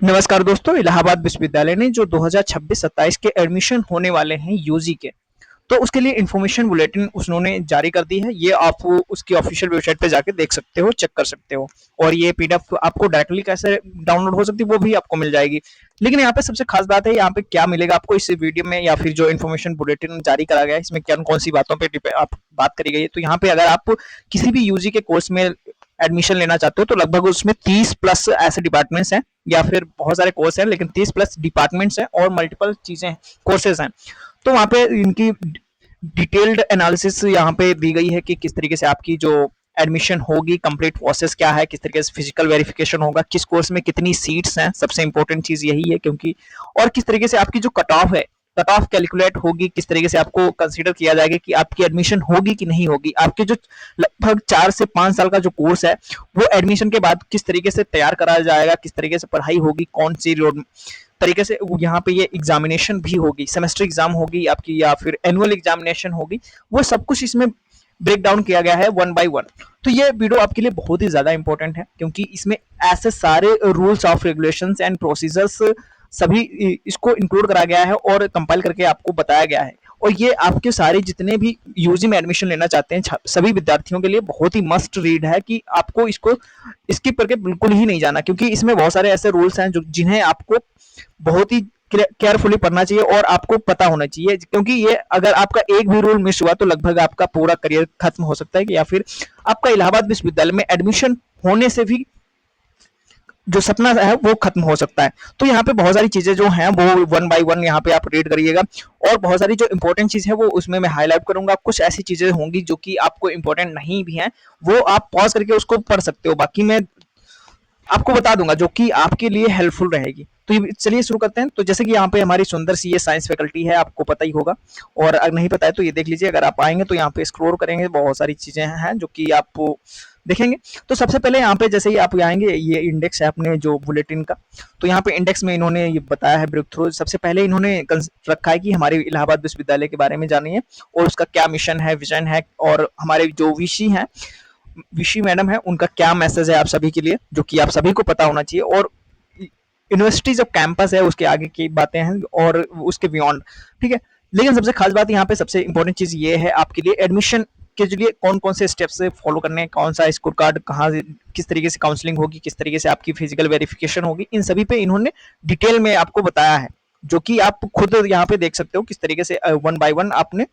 नमस्कार दोस्तों, इलाहाबाद विश्वविद्यालय ने जो 2026-27 के एडमिशन होने वाले हैं यूजी के, तो उसके लिए इन्फॉर्मेशन बुलेटिन उन्होंने जारी कर दी है। ये आप उसकी ऑफिशियल वेबसाइट पे जाके देख सकते हो, चेक कर सकते हो। और ये पीडीएफ आपको डायरेक्टली कैसे डाउनलोड हो सकती है वो भी आपको मिल जाएगी। लेकिन यहाँ पे सबसे खास बात है, यहाँ पे क्या मिलेगा आपको इस वीडियो में या फिर जो इन्फॉर्मेशन बुलेटिन जारी करा गया है इसमें क्या कौन सी बातों पे आप बात करी गई है। तो यहाँ पे अगर आप किसी भी यूजी के कोर्स में एडमिशन लेना चाहते हो तो लगभग उसमें 30 प्लस ऐसे डिपार्टमेंट्स हैं या फिर बहुत सारे कोर्स हैं, लेकिन 30 प्लस डिपार्टमेंट्स हैं और मल्टीपल चीजें कोर्सेज हैं। तो वहाँ पे इनकी डिटेल्ड एनालिसिस यहाँ पे दी गई है कि किस तरीके से आपकी जो एडमिशन होगी, कंप्लीट प्रोसेस क्या है, किस तरीके से फिजिकल वेरिफिकेशन होगा, किस कोर्स में कितनी सीट्स हैं, सबसे इंपॉर्टेंट चीज यही है। क्योंकि और किस तरीके से आपकी जो कट ऑफ है, कट ऑफ कैलकुलेट होगी, किस तरीके से आपको कंसीडर किया जाएगा कि आपकी एडमिशन होगी कि नहीं होगी। आपके जो लगभग 4 से 5 साल का जो कोर्स है वो एडमिशन के बाद किस तरीके से तैयार कराया जाएगा, किस तरीके से पढ़ाई होगी, कौन सी रोड तरीके से यहाँ पे ये एग्जामिनेशन भी होगी, सेमेस्टर एग्जाम होगी आपकी या फिर एनुअल एग्जामिनेशन होगी, वो सब कुछ इसमें ब्रेक डाउन किया गया है वन बाय वन। तो ये वीडियो आपके लिए बहुत ही ज्यादा इंपॉर्टेंट है क्योंकि इसमें ऐसे सारे rules of regulations and procedures सभी इसको इंक्लूड करा गया है और कंपाइल करके आपको बताया गया है। और ये आपके सारे जितने भी यूजी में एडमिशन लेना चाहते हैं सभी विद्यार्थियों के लिए बहुत ही मस्ट रीड है कि आपको इसको स्किप करके बिल्कुल ही नहीं जाना, क्योंकि इसमें बहुत सारे ऐसे रूल्स हैं जो जिन्हें आपको बहुत ही केयरफुली पढ़ना चाहिए और आपको पता होना चाहिए। क्योंकि ये अगर आपका एक भी रूल मिस हुआ तो लगभग आपका पूरा करियर खत्म हो सकता है या फिर आपका इलाहाबाद विश्वविद्यालय में एडमिशन होने से भी जो सपना है वो खत्म हो सकता है। तो यहाँ पे बहुत सारी चीजें जो हैं वो वन बाय वन यहाँ पे आप रीड करिएगा। और बहुत सारी जो इंपॉर्टेंट चीज है वो उसमें मैं हाईलाइट करूंगा। कुछ ऐसी चीजें होंगी जो कि आपको इंपॉर्टेंट नहीं भी हैं, वो आप पॉज करके उसको पढ़ सकते हो। बाकी मैं आपको बता दूंगा जो कि आपके लिए हेल्पफुल रहेगी। तो चलिए शुरू करते हैं। तो जैसे कि यहाँ पे हमारी सुंदर सी ये साइंस फैकल्टी है, आपको पता ही होगा। और अगर नहीं पता है तो ये देख लीजिए। अगर आप आएंगे तो यहाँ पे स्क्रॉल करेंगे, बहुत सारी चीजें हैं जो कि आप देखेंगे। तो सबसे पहले यहाँ पे जैसे ही आप आएंगे, ये इंडेक्स है अपने जो बुलेटिन का। तो यहाँ पे इंडेक्स में इन्होंने ये बताया है ब्रेक थ्रू। सबसे पहले इन्होंने रखा है कि हमारे इलाहाबाद विश्वविद्यालय के बारे में जानिए और उसका क्या मिशन है, विजन है, और हमारे जो वीसी हैं, विशी मैडम है, उनका क्या मैसेज है आप सभी के लिए जो कि आप सभी को पता होना चाहिए। और यूनिवर्सिटी जो कैंपस है उसके आगे की बातें हैं और उसके बियॉन्ड, ठीक है। लेकिन सबसे खास बात यहाँ पे सबसे इंपॉर्टेंट चीज ये है आपके लिए एडमिशन के लिए कौन कौन से स्टेप्स फॉलो करने हैं, कौन सा स्कोर कार्ड कहाँ किस तरीके से काउंसलिंग होगी, किस तरीके से आपकी फिजिकल वेरिफिकेशन होगी, इन सभी पे इन्होंने डिटेल में आपको बताया है, जो कि आप खुद यहाँ पे देख सकते हो किस तरीके से वन बाय वन आपने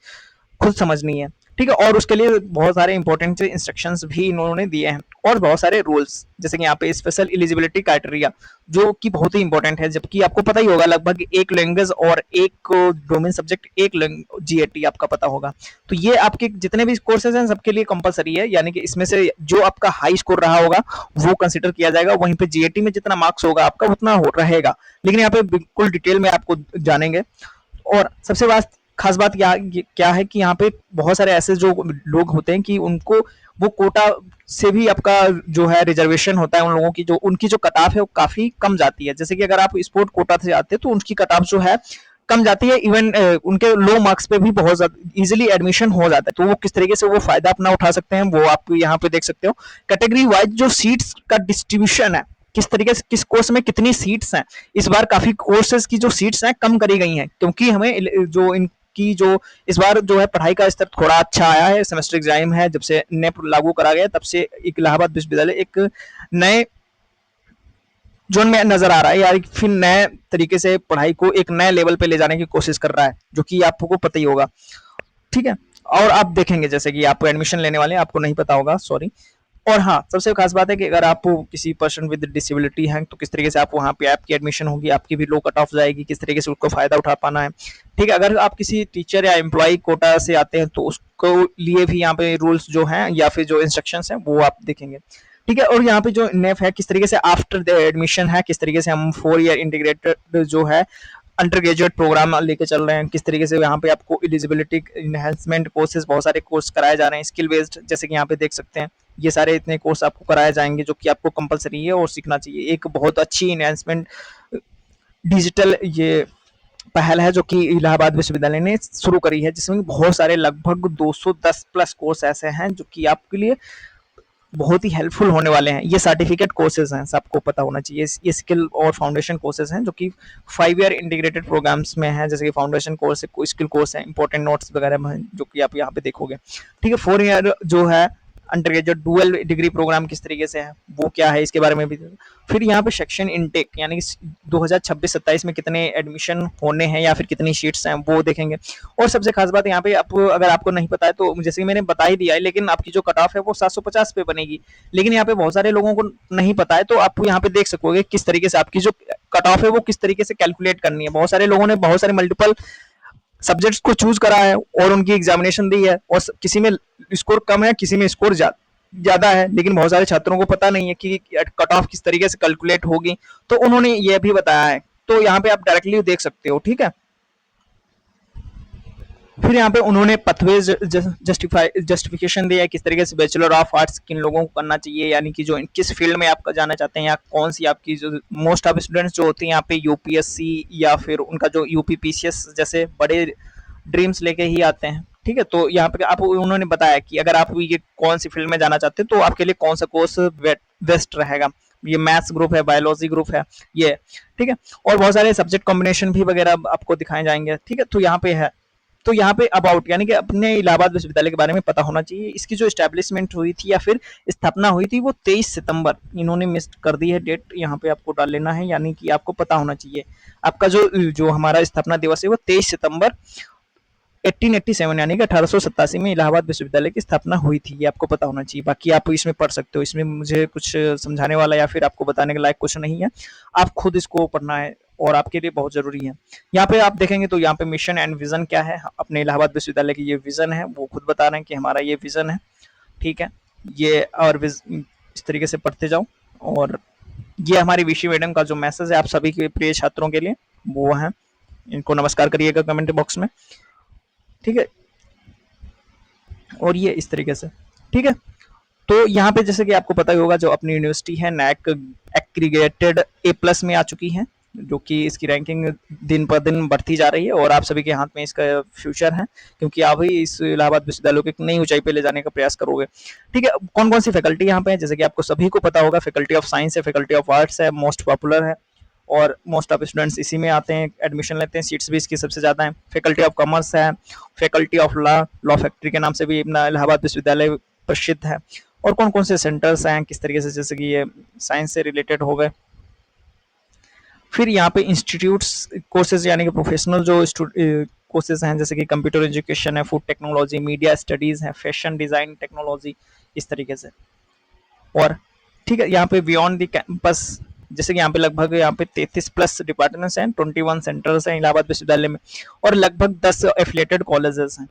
खुद समझनी है, ठीक है। और उसके लिए बहुत सारे इंपॉर्टेंट इंस्ट्रक्शंस भी इन्होंने दिए हैं और बहुत सारे रूल्स, जैसे कि यहाँ पे स्पेशल एलिजिबिलिटी क्राइटेरिया जो कि बहुत ही इंपॉर्टेंट है। जबकि आपको पता ही होगा लगभग एक लैंग्वेज और एक डोमेन सब्जेक्ट, एक जीएटी आपका पता होगा। तो ये आपके जितने भी कोर्सेज हैं सबके लिए कंपलसरी है, यानी कि इसमें से जो आपका हाई स्कोर रहा होगा वो कंसिडर किया जाएगा। वहीं पे जीएटी में जितना मार्क्स होगा आपका उतना रहेगा। लेकिन यहाँ पे बिल्कुल डिटेल में आपको जानेंगे। और सबसे खास बात क्या है कि यहाँ पे बहुत सारे ऐसे जो लोग होते हैं कि उनको वो कोटा से भी आपका जो है रिजर्वेशन होता है, उन लोगों की जो उनकी जो कट ऑफ है वो काफी कम जाती है। जैसे कि अगर आप स्पोर्ट कोटा से आते हैं तो उनकी कट ऑफ जो है कम जाती है। इवन उनके लो मार्क्स पे भी बहुत ज्यादा इजिली एडमिशन हो जाता है। तो वो किस तरीके से वो फायदा अपना उठा सकते हैं वो आप यहाँ पे देख सकते हो। कैटेगरी वाइज जो सीट्स का डिस्ट्रीब्यूशन है, किस तरीके से किस कोर्स में कितनी सीट्स हैं, इस बार काफी कोर्सेज की जो सीट्स हैं कम करी गई हैं, क्योंकि हमें जो की जो इस बार जो है पढ़ाई का स्तर थोड़ा अच्छा आया है। सेमेस्टर एग्जाम है, जब से नेप लागू करा गया तब से इलाहाबाद विश्वविद्यालय एक नए जोन में नजर आ रहा है, या फिर नए तरीके से पढ़ाई को एक नए लेवल पे ले जाने की कोशिश कर रहा है, जो कि आपको पता ही होगा, ठीक है। और आप देखेंगे जैसे कि आप एडमिशन लेने वाले हैं, आपको नहीं पता होगा, सॉरी। और हाँ, सबसे खास बात है कि अगर आप किसी पर्सन विद डिसेबिलिटी हैं तो किस तरीके से आप वहाँ पे आपकी एडमिशन होगी, आपकी भी लो कट ऑफ जाएगी, किस तरीके से उसको फायदा उठा पाना है, ठीक है। अगर आप किसी टीचर या एम्प्लॉय कोटा से आते हैं तो उसको लिए भी यहाँ पे रूल्स जो हैं या फिर जो इंस्ट्रक्शंस हैं वो आप देखेंगे, ठीक है। और यहाँ पे जो नेफ है, किस तरीके से आफ्टर द एडमिशन है, किस तरीके से हम 4 ईयर इंटीग्रेटेड जो है अंडर ग्रेजुएट प्रोग्राम लेके चल रहे हैं, किस तरीके से यहाँ पे आपको एलिजिबिलिटी इनहेंसमेंट कोर्सेज बहुत सारे कोर्स कराए जा रहे हैं स्किल बेस्ड, जैसे कि यहाँ पे देख सकते हैं। ये सारे इतने कोर्स आपको कराए जाएंगे जो कि आपको कंपलसरी है और सीखना चाहिए। एक बहुत अच्छी इनहेंसमेंट डिजिटल ये पहल है जो कि इलाहाबाद विश्वविद्यालय ने शुरू करी है, जिसमें बहुत सारे लगभग 210 प्लस कोर्स ऐसे हैं जो कि आपके लिए बहुत ही हेल्पफुल होने वाले हैं। ये सर्टिफिकेट कोर्सेज हैं, सबको पता होना चाहिए। ये स्किल और फाउंडेशन कोर्सेज हैं जो कि 5 ईयर इंटीग्रेटेड प्रोग्राम्स में है, जैसे कि फाउंडेशन कोर्स है, स्किल कोर्स है, इंपॉर्टेंट नोट्स वगैरह में जो कि आप यहाँ पे देखोगे। ठीक है, 4 ईयर जो है under graduate dual degree programme किस तरीके से है, वो क्या है, इसके बारे में भी। फिर यहाँ पे सेक्शन इनटेक यानी कि 2026-27 में कितने एडमिशन होने हैं या फिर कितनी सीट्स हैं वो देखेंगे। और सबसे खास बात यहाँ पे, आप अगर आपको नहीं पता है तो जैसे कि मैंने बता ही दिया है, लेकिन आपकी जो कट ऑफ है वो 750 पे बनेगी। लेकिन यहाँ पे बहुत सारे लोगों को नहीं पता है, तो आप यहाँ पे देख सकोगे किस तरीके से आपकी जो कट ऑफ है वो किस तरीके से कैलकुलेट करनी है। बहुत सारे लोगों ने बहुत सारे मल्टीपल सब्जेक्ट्स को चूज करा है और उनकी एग्जामिनेशन दी है, और किसी में स्कोर कम है, किसी में स्कोर ज्यादा है, लेकिन बहुत सारे छात्रों को पता नहीं है कि कट ऑफ किस तरीके से कैलकुलेट होगी, तो उन्होंने ये भी बताया है। तो यहाँ पे आप डायरेक्टली देख सकते हो। ठीक है, फिर यहाँ पे उन्होंने पथवेज जस्टिफिकेशन दिया है, किस तरीके से बैचलर ऑफ आर्ट्स किन लोगों को करना चाहिए, यानी कि जो किस फील्ड में आप जाना चाहते हैं, या कौन सी आपकी जो मोस्ट ऑफ स्टूडेंट्स जो होते हैं यहाँ पे यूपीएससी या फिर उनका जो यूपीपीसीएस जैसे बड़े ड्रीम्स लेके ही आते हैं। ठीक है, तो यहाँ पे आप उन्होंने बताया कि अगर आप ये कौन सी फील्ड में जाना चाहते हैं तो आपके लिए कौन सा कोर्स बेस्ट रहेगा। ये मैथ्स ग्रुप है, बायोलॉजी ग्रुप है, ये। ठीक है, और बहुत सारे सब्जेक्ट कॉम्बिनेशन भी वगैरह आपको दिखाए जाएंगे। ठीक है, तो यहाँ पे है, तो यहाँ पे अबाउट यानी कि अपने इलाहाबाद विश्वविद्यालय के बारे में पता होना चाहिए। इसकी जो स्टैब्लिशमेंट हुई थी या फिर स्थापना हुई थी वो 23 सितंबर, इन्होंने मिस कर दी है डेट, यहाँ पे आपको डाल लेना है, यानी कि आपको पता होना चाहिए। आपका जो जो हमारा स्थापना दिवस है वो 23 सितंबर 1887 यानी कि 1887 में इलाहाबाद विश्वविद्यालय की स्थापना हुई थी, ये आपको पता होना चाहिए। बाकी आप इसमें पढ़ सकते हो, इसमें मुझे कुछ समझाने वाला या फिर आपको बताने के लायक कुछ नहीं है, आप खुद इसको पढ़ना है और आपके लिए बहुत जरूरी है। यहाँ पे आप देखेंगे तो यहाँ पे मिशन एंड विजन क्या है, अपने इलाहाबाद विश्वविद्यालय की ये विजन है, वो खुद बता रहे हैं कि हमारा ये विजन है। ठीक है, ये और इस तरीके से पढ़ते जाओ। और ये हमारी विशी मैडम का जो मैसेज है आप सभी के प्रिय छात्रों के लिए, वो है, इनको नमस्कार करिएगा कमेंट बॉक्स में। ठीक है, और ये इस तरीके से। ठीक है, तो यहाँ पे जैसे कि आपको पता ही होगा, जो अपनी यूनिवर्सिटी है नैक एग्रीगेटेड A+ में आ चुकी है, जो कि इसकी रैंकिंग दिन पर दिन बढ़ती जा रही है, और आप सभी के हाथ में इसका फ्यूचर है, क्योंकि आप ही इस इलाहाबाद विश्वविद्यालय को एक नई ऊंचाई पे ले जाने का प्रयास करोगे। ठीक है, कौन कौन सी फैकल्टी यहाँ पे है, जैसे कि आपको सभी को पता होगा, फैकल्टी ऑफ साइंस है, फैकल्टी ऑफ आर्ट्स है, मोस्ट पॉपुलर है, और मोस्ट ऑफ स्टूडेंट्स इसी में आते हैं, एडमिशन लेते हैं, सीट्स भी इसकी सबसे ज़्यादा है। फैकल्टी ऑफ कॉमर्स है, faculty of law, law factory के नाम से भी अपना इलाहाबाद विश्वविद्यालय प्रसिद्ध है। और कौन कौन से सेंटर्स हैं किस तरीके से, जैसे कि ये साइंस से रिलेटेड हो गए। फिर यहाँ पे इंस्टीट्यूट्स कोर्सेज यानी कि प्रोफेशनल जो कोर्सेज हैं, जैसे कि कंप्यूटर एजुकेशन है, फूड टेक्नोलॉजी, मीडिया स्टडीज है, फैशन डिजाइन टेक्नोलॉजी, इस तरीके से। और ठीक है, यहाँ पे बियॉन्ड द कैंपस, जैसे कि यहाँ पे लगभग यहाँ पे 33+ डिपार्टमेंट्स हैं, 21 सेंटर्स हैं इलाहाबाद विश्वविद्यालय में, और लगभग 10 एफिलेटेड कॉलेजेस हैं।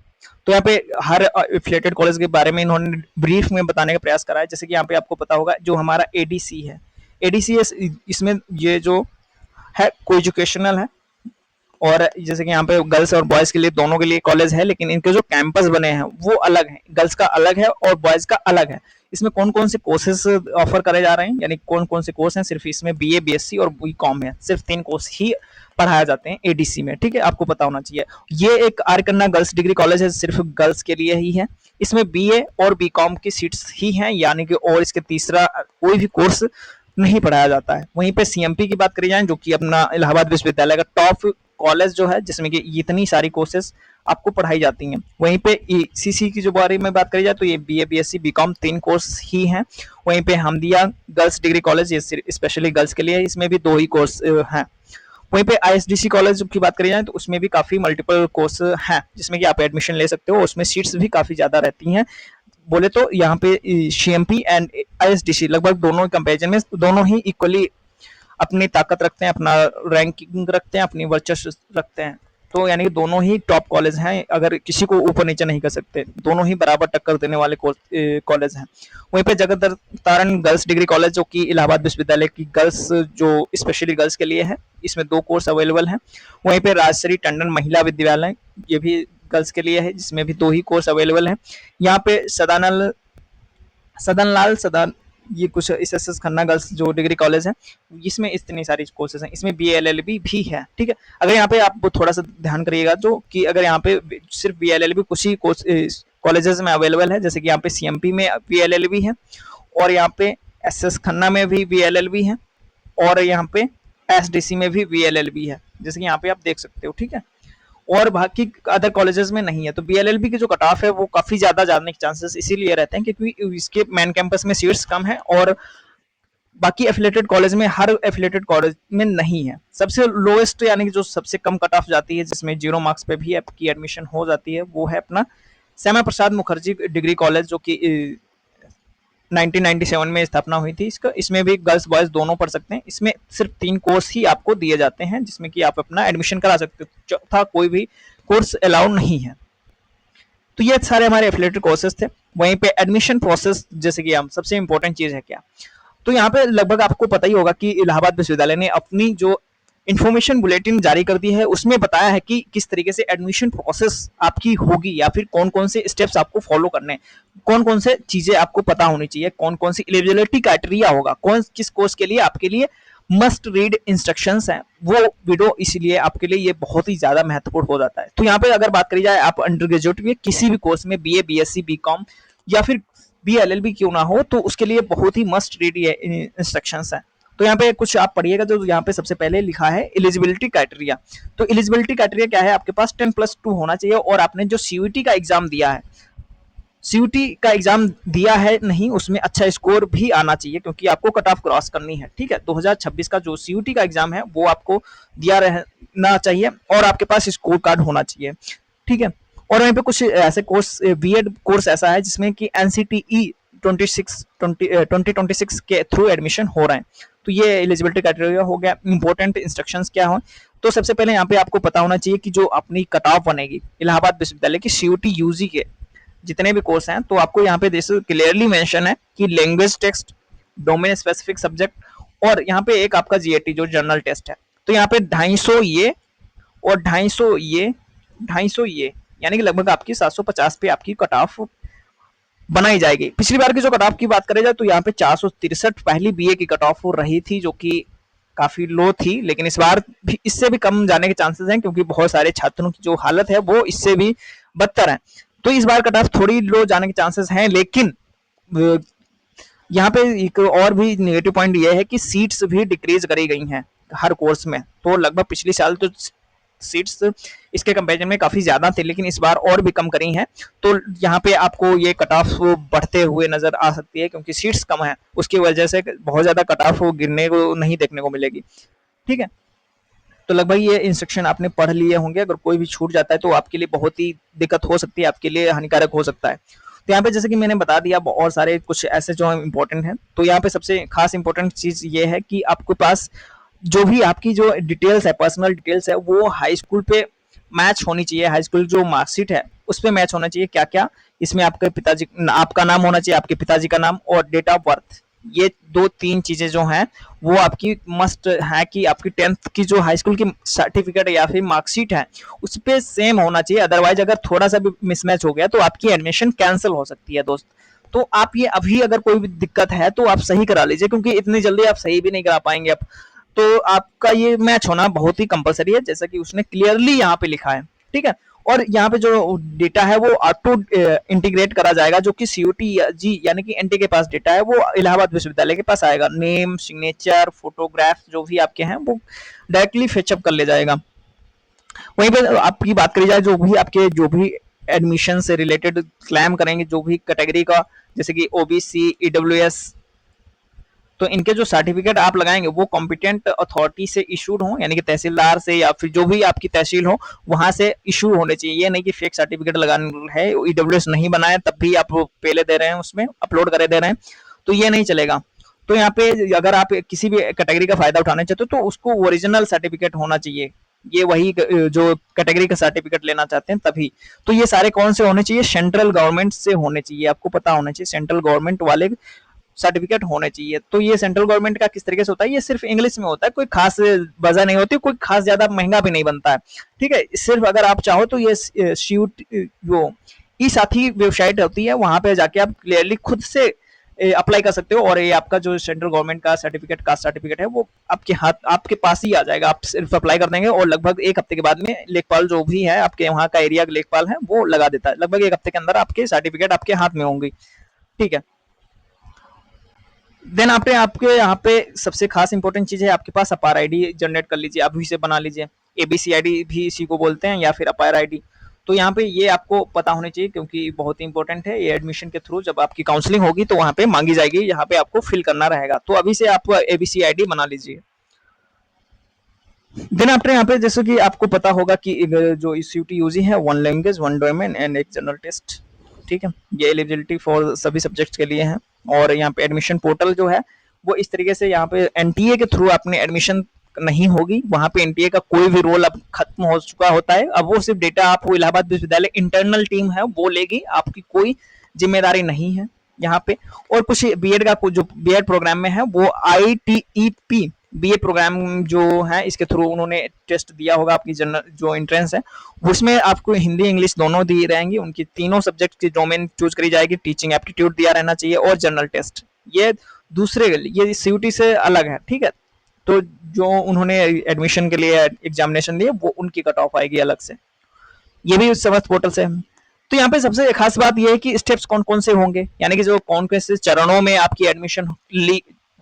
तो यहाँ पे हर एफिलेटेड कॉलेज के बारे में इन्होंने ब्रीफ में बताने का प्रयास करा है। जैसे कि यहाँ पे आपको पता होगा जो हमारा एडीसी है, एडीसी इसमें ये जो है को एजुकेशनल है, और जैसे कि यहाँ पे गर्ल्स और बॉयज के लिए दोनों के लिए कॉलेज है, लेकिन इनके जो कैंपस बने हैं वो अलग हैं, गर्ल्स का अलग है और बॉयज का अलग है। इसमें कौन कौन से कोर्सेज ऑफर करे जा रहे हैं, यानी कौन कौन से कोर्स हैं, सिर्फ इसमें बीए बीएससी और बीकॉम है, सिर्फ 3 कोर्स ही पढ़ाया जाते हैं एडीसी में। ठीक है, आपको पता होना चाहिए। ये एक आर्यकन्ना गर्ल्स डिग्री कॉलेज है, सिर्फ गर्ल्स के लिए ही है। इसमें बीए और बीकॉम की सीट्स ही हैं, यानी कि और इसके तीसरा कोई भी कोर्स नहीं पढ़ाया जाता है। वहीं पे सीएमपी की बात करी जाए, जो कि अपना इलाहाबाद विश्वविद्यालय का टॉप कॉलेज जो है, जिसमें कि इतनी सारी कोर्सेज आपको पढ़ाई जाती हैं। वहीं पे सीसी की जो बारे में बात करी जाए तो ये बीए बीएससी बीकॉम 3 कोर्स ही हैं। वहीं पे हमदिया गर्ल्स डिग्री कॉलेज, ये स्पेशली गर्ल्स के लिए, इसमें भी 2 ही कोर्स हैं। वहीं पे आईएसडीसी कॉलेज की बात करी जाए तो उसमें भी काफी मल्टीपल कोर्स हैं, जिसमें कि आप एडमिशन ले सकते हो, उसमें सीट्स भी काफी ज्यादा रहती हैं। बोले तो यहाँ पे सीएमपी एंड आईएसडीसी लगभग दोनों कंपेरिजन में दोनों ही इक्वली अपनी ताकत रखते हैं, अपना रैंकिंग रखते हैं, अपनी वर्चस्व रखते हैं। तो यानी कि दोनों ही टॉप कॉलेज हैं, अगर किसी को ऊपर नीचे नहीं कर सकते, दोनों ही बराबर टक्कर देने वाले कॉलेज हैं। वहीं पे जगत तारण गर्ल्स डिग्री कॉलेज, जो कि इलाहाबाद विश्वविद्यालय की गर्ल्स जो स्पेशली गर्ल्स के लिए है, इसमें 2 कोर्स अवेलेबल हैं। वहीं पे राजश्री टंडन महिला विद्यालय, ये भी गर्ल्स के लिए है, जिसमें भी 2 ही कोर्स अवेलेबल हैं। यहाँ पे सदन लाल सदन, ये कुछ एस खन्ना गर्ल्स जो डिग्री कॉलेज है, इसमें इतनी सारी कोर्सेज हैं, इसमें BLLB भी है। ठीक है, अगर यहाँ पे आप थोड़ा सा ध्यान करिएगा, जो कि अगर यहाँ पे सिर्फ BLLB कुछ ही कॉलेजेस में अवेलेबल है, जैसे कि यहाँ पे CMP में BLLB है, और यहाँ पे एस खन्ना में भी VLLB है, और यहाँ पे SDC में भी VLLB है, जैसे कि यहाँ पे आप देख सकते हो। ठीक है, और बाकी अदर कॉलेजेस में नहीं है। तो BLLB की जो कट ऑफ है वो काफी ज्यादा जाने के चांसेस इसीलिए रहते हैं क्योंकि इसके मेन कैंपस में सीट्स कम है, और बाकी एफिलेटेड कॉलेज में हर एफिलेटेड कॉलेज में नहीं है। सबसे लोएस्ट यानी कि जो सबसे कम कट ऑफ जाती है, जिसमें 0 मार्क्स पे भी आपकी एडमिशन हो जाती है, वो है अपना श्यामा प्रसाद मुखर्जी डिग्री कॉलेज, जो कि 1997 में स्थापना हुई थी। इसमें भी गर्ल्स बॉयज दोनों पढ़ सकते हैं। इसमें सिर्फ 3 कोर्स ही आपको दिए जाते हैं, जिसमें कि आप अपना एडमिशन करा सकते हो। चौथा कोई भी कोर्स अलाउड नहीं है। तो ये सारे हमारे एफिलेटेड कोर्सेज थे। वहीं पे एडमिशन प्रोसेस, जैसे कि हम सबसे इंपॉर्टेंट चीज है क्या, तो यहाँ पे लगभग आपको पता ही होगा कि इलाहाबाद विश्वविद्यालय ने अपनी जो इन्फॉर्मेशन बुलेटिन जारी कर दी है, उसमें बताया है कि किस तरीके से एडमिशन प्रोसेस आपकी होगी, या फिर कौन कौन से स्टेप्स आपको फॉलो करने हैं, कौन कौन से चीजें आपको पता होनी चाहिए, कौन कौन सी एलिजिबिलिटी क्राइटेरिया होगा, कौन किस कोर्स के लिए आपके लिए मस्ट रीड इंस्ट्रक्शंस हैं। वो वीडियो इसीलिए आपके लिए ये बहुत ही ज्यादा महत्वपूर्ण हो जाता है। तो यहाँ पे अगर बात करी जाए, आप अंडर ग्रेजुएट में किसी भी कोर्स में BA BSc BCom या फिर BLLB क्यों ना हो, तो उसके लिए बहुत ही मस्ट रीड इंस्ट्रक्शंस हैं। तो यहाँ पे कुछ आप पढ़िएगा, जो यहाँ पे सबसे पहले लिखा है एलिजिबिलिटी क्राइटेरिया। तो एलिजिबिलिटी क्राइटेरिया क्या है, आपके पास 10+2 होना चाहिए, और आपने जो CUET का एग्जाम दिया है, CUET का एग्जाम दिया है नहीं, उसमें अच्छा स्कोर भी आना चाहिए, क्योंकि आपको कट ऑफ क्रॉस करनी है। ठीक है, 2026 का जो CUET का एग्जाम है वो आपको दिया रहना चाहिए, और आपके पास स्कोर कार्ड होना चाहिए। ठीक है, और वहीं पे कुछ ऐसे कोर्स, B.Ed कोर्स ऐसा है जिसमें कि NCTE 2026 के थ्रू एडमिशन हो रहे हैं। तो ये एलिजिबिलिटी क्राइटेरिया हो गया। इंपॉर्टेंट इंस्ट्रक्शंस क्या हो, तो सबसे पहले यहाँ पे आपको पता होना चाहिए कि जो अपनी कट ऑफ बनेगी इलाहाबाद विश्वविद्यालय की CUET UG के जितने भी कोर्स हैं, तो आपको यहाँ पे क्लियरली मेंशन है कि language test, domain specific subject, और यहाँ पे एक आपका GAT जो जनरल टेस्ट है। तो यहाँ पे 250 ये और 250 ये, 250 ये, यानी कि लगभग आपकी 750 पे आपकी कट ऑफ बनाई जाएगी। पिछली बार की जो कट ऑफ की बात करें जाए, तो यहाँ पे 463 पहली BA की कट ऑफ रही थी, जो कि काफी लो थी, लेकिन इस बार भी इससे भी कम जाने के चांसेस हैं, क्योंकि बहुत सारे छात्रों की जो हालत है वो इससे भी बदतर है। तो इस बार कट ऑफ थोड़ी लो जाने के चांसेस हैं, लेकिन यहाँ पे एक और भी नेगेटिव पॉइंट ये है कि सीट्स भी डिक्रीज करी गई हैं हर कोर्स में। तो लगभग पिछले साल तो सीट्स इसके कंपेरिजन में काफी ज्यादा थे, लेकिन इस बार और भी कम करी हैं। तो यहाँ पे आपको ये कट ऑफ बढ़ते हुए नजर आ सकती है, क्योंकि सीट्स कम है, उसकी वजह से बहुत ज्यादा कट ऑफ गिरने को नहीं देखने को मिलेगी। ठीक है, तो लगभग ये इंस्ट्रक्शन आपने पढ़ लिए होंगे। अगर कोई भी छूट जाता है तो आपके लिए बहुत ही दिक्कत हो सकती है, आपके लिए हानिकारक हो सकता है। तो यहाँ पे जैसे कि मैंने बता दिया, बहुत सारे कुछ ऐसे जो इंपॉर्टेंट हैं। तो यहाँ पे सबसे खास इंपॉर्टेंट चीज ये है कि आपके पास जो भी आपकी जो डिटेल्स है, पर्सनल डिटेल्स है, वो हाई स्कूल पे मैच होनी चाहिए। हाई स्कूल जो मार्कशीट है उस पर मैच होना चाहिए। क्या क्या इसमें, आपके पिताजी, आपका नाम होना चाहिए, आपके पिताजी का नाम, और डेट ऑफ बर्थ। ये 2-3 चीजें जो हैं वो आपकी मस्ट है कि आपकी 10th की जो हाई स्कूल की सर्टिफिकेट या फिर मार्कशीट है उस पर सेम होना चाहिए। अदरवाइज अगर थोड़ा सा भी मिसमैच हो गया तो आपकी एडमिशन कैंसिल हो सकती है दोस्त। तो आप ये अभी अगर कोई भी दिक्कत है तो आप सही करा लीजिए, क्योंकि इतनी जल्दी आप सही भी नहीं करा पाएंगे अब। तो आपका ये मैच होना बहुत ही कंपलसरी है, जैसा कि उसने क्लियरली यहाँ पे लिखा है। ठीक है, और यहाँ पे जो डेटा है वो ऑटो इंटीग्रेट करा जाएगा, जो कि CUET जी यानी कि NT के पास डेटा है वो इलाहाबाद विश्वविद्यालय के पास आएगा। नेम, सिग्नेचर, फोटोग्राफ जो भी आपके हैं वो डायरेक्टली फेचअप कर ले जाएगा। वहीं पर आपकी बात करी जाए, जो भी एडमिशन से रिलेटेड क्लेम करेंगे, जो भी कैटेगरी का, जैसे कि OBC, EWS, तो इनके जो सर्टिफिकेट आप लगाएंगे वो कॉम्पिटेंट अथॉरिटी से इशूड हो, यानी कि तहसीलदार से या फिर जो भी आपकी तहसील हो वहां से इशू होने चाहिए। ये नहीं कि फेक सर्टिफिकेट लगाना है, EWS नहीं बनाया तब भी आप पहले दे रहे हैं, उसमें अपलोड करे दे रहे हैं, तो ये नहीं चलेगा। तो यहाँ पे अगर आप किसी भी कैटेगरी का फायदा उठाना चाहते हो तो उसको ओरिजिनल सर्टिफिकेट होना चाहिए। ये वही जो कैटेगरी का सर्टिफिकेट लेना चाहते हैं तभी। तो ये सारे कौन से होने चाहिए, सेंट्रल गवर्नमेंट से होने चाहिए। आपको पता होना चाहिए सेंट्रल गवर्नमेंट वाले सर्टिफिकेट होने चाहिए। तो ये सेंट्रल गवर्नमेंट का किस तरीके से होता है, ये सिर्फ इंग्लिश में होता है, कोई खास वजह नहीं होती, कोई खास ज्यादा महंगा भी नहीं बनता है। ठीक है, सिर्फ अगर आप चाहो तो ये शूट जो ई साथी वेबसाइट होती है वहां पे जाके आप क्लियरली खुद से अप्लाई कर सकते हो, और ये आपका जो सेंट्रल गवर्नमेंट का सर्टिफिकेट, कास्ट सर्टिफिकेट है, वो आपके हाथ, आपके पास ही आ जाएगा। आप सिर्फ अप्लाई कर देंगे और लगभग 1 हफ्ते के बाद में लेखपाल जो भी है आपके वहाँ का एरिया लेखपाल है वो लगा देता है। लगभग 1 हफ्ते के अंदर आपके सर्टिफिकेट आपके हाथ में होंगे। ठीक है। देन आपने आपके यहाँ पे सबसे खास इंपॉर्टेंट चीज़ है, आपके पास अपार आईडी जनरेट कर लीजिए, अभी से बना लीजिए। एबीसी आईडी भी इसी को बोलते हैं या फिर अपार आईडी। तो यहाँ पे ये आपको पता होनी चाहिए क्योंकि बहुत ही इंपॉर्टेंट है। ये एडमिशन के थ्रू जब आपकी काउंसलिंग होगी तो वहाँ पे मांगी जाएगी, यहाँ पे आपको फिल करना रहेगा। तो अभी से आप एबीसी आईडी बना लीजिए। देन आफ्टर यहाँ पे जैसे कि आपको पता होगा कि जो यूटी यूजी है, one language one domain and एक जनरल टेस्ट। ठीक है, ये एलिजिबिलिटी फॉर सभी सब्जेक्ट्स के लिए है। और यहाँ पे एडमिशन पोर्टल जो है वो इस तरीके से, यहाँ पे एनटीए के थ्रू अपने एडमिशन नहीं होगी, वहां पे एनटीए का कोई भी रोल अब खत्म हो चुका होता है। अब वो सिर्फ डेटा आपको इलाहाबाद विश्वविद्यालय इंटरनल टीम है वो लेगी, आपकी कोई जिम्मेदारी नहीं है यहाँ पे। और कुछ बीएड का कुछ जो बीएड प्रोग्राम में है वो आईटीईपी बीए प्रोग्राम जो है इसके थ्रू उन्होंने टेस्ट दिया होगा। आपकी जनरल जो एंट्रेंस है उसमें आपको हिंदी इंग्लिश दोनों दी रहेंगी, उनकी तीनों सब्जेक्ट की डोमेन चूज करी जाएगी, टीचिंग एप्टीट्यूड दिया रहना चाहिए और जनरल टेस्ट। ये दूसरे ये सीयूटी से अलग है। ठीक है, तो जो उन्होंने एडमिशन के लिए एग्जामिनेशन दिए वो उनकी कट ऑफ आएगी अलग से। ये भी समर्थ पोर्टल से है। तो यहाँ पे सबसे खास बात ये है कि स्टेप्स कौन कौन से होंगे, यानी कि जो कौन कौन से चरणों में आपकी एडमिशन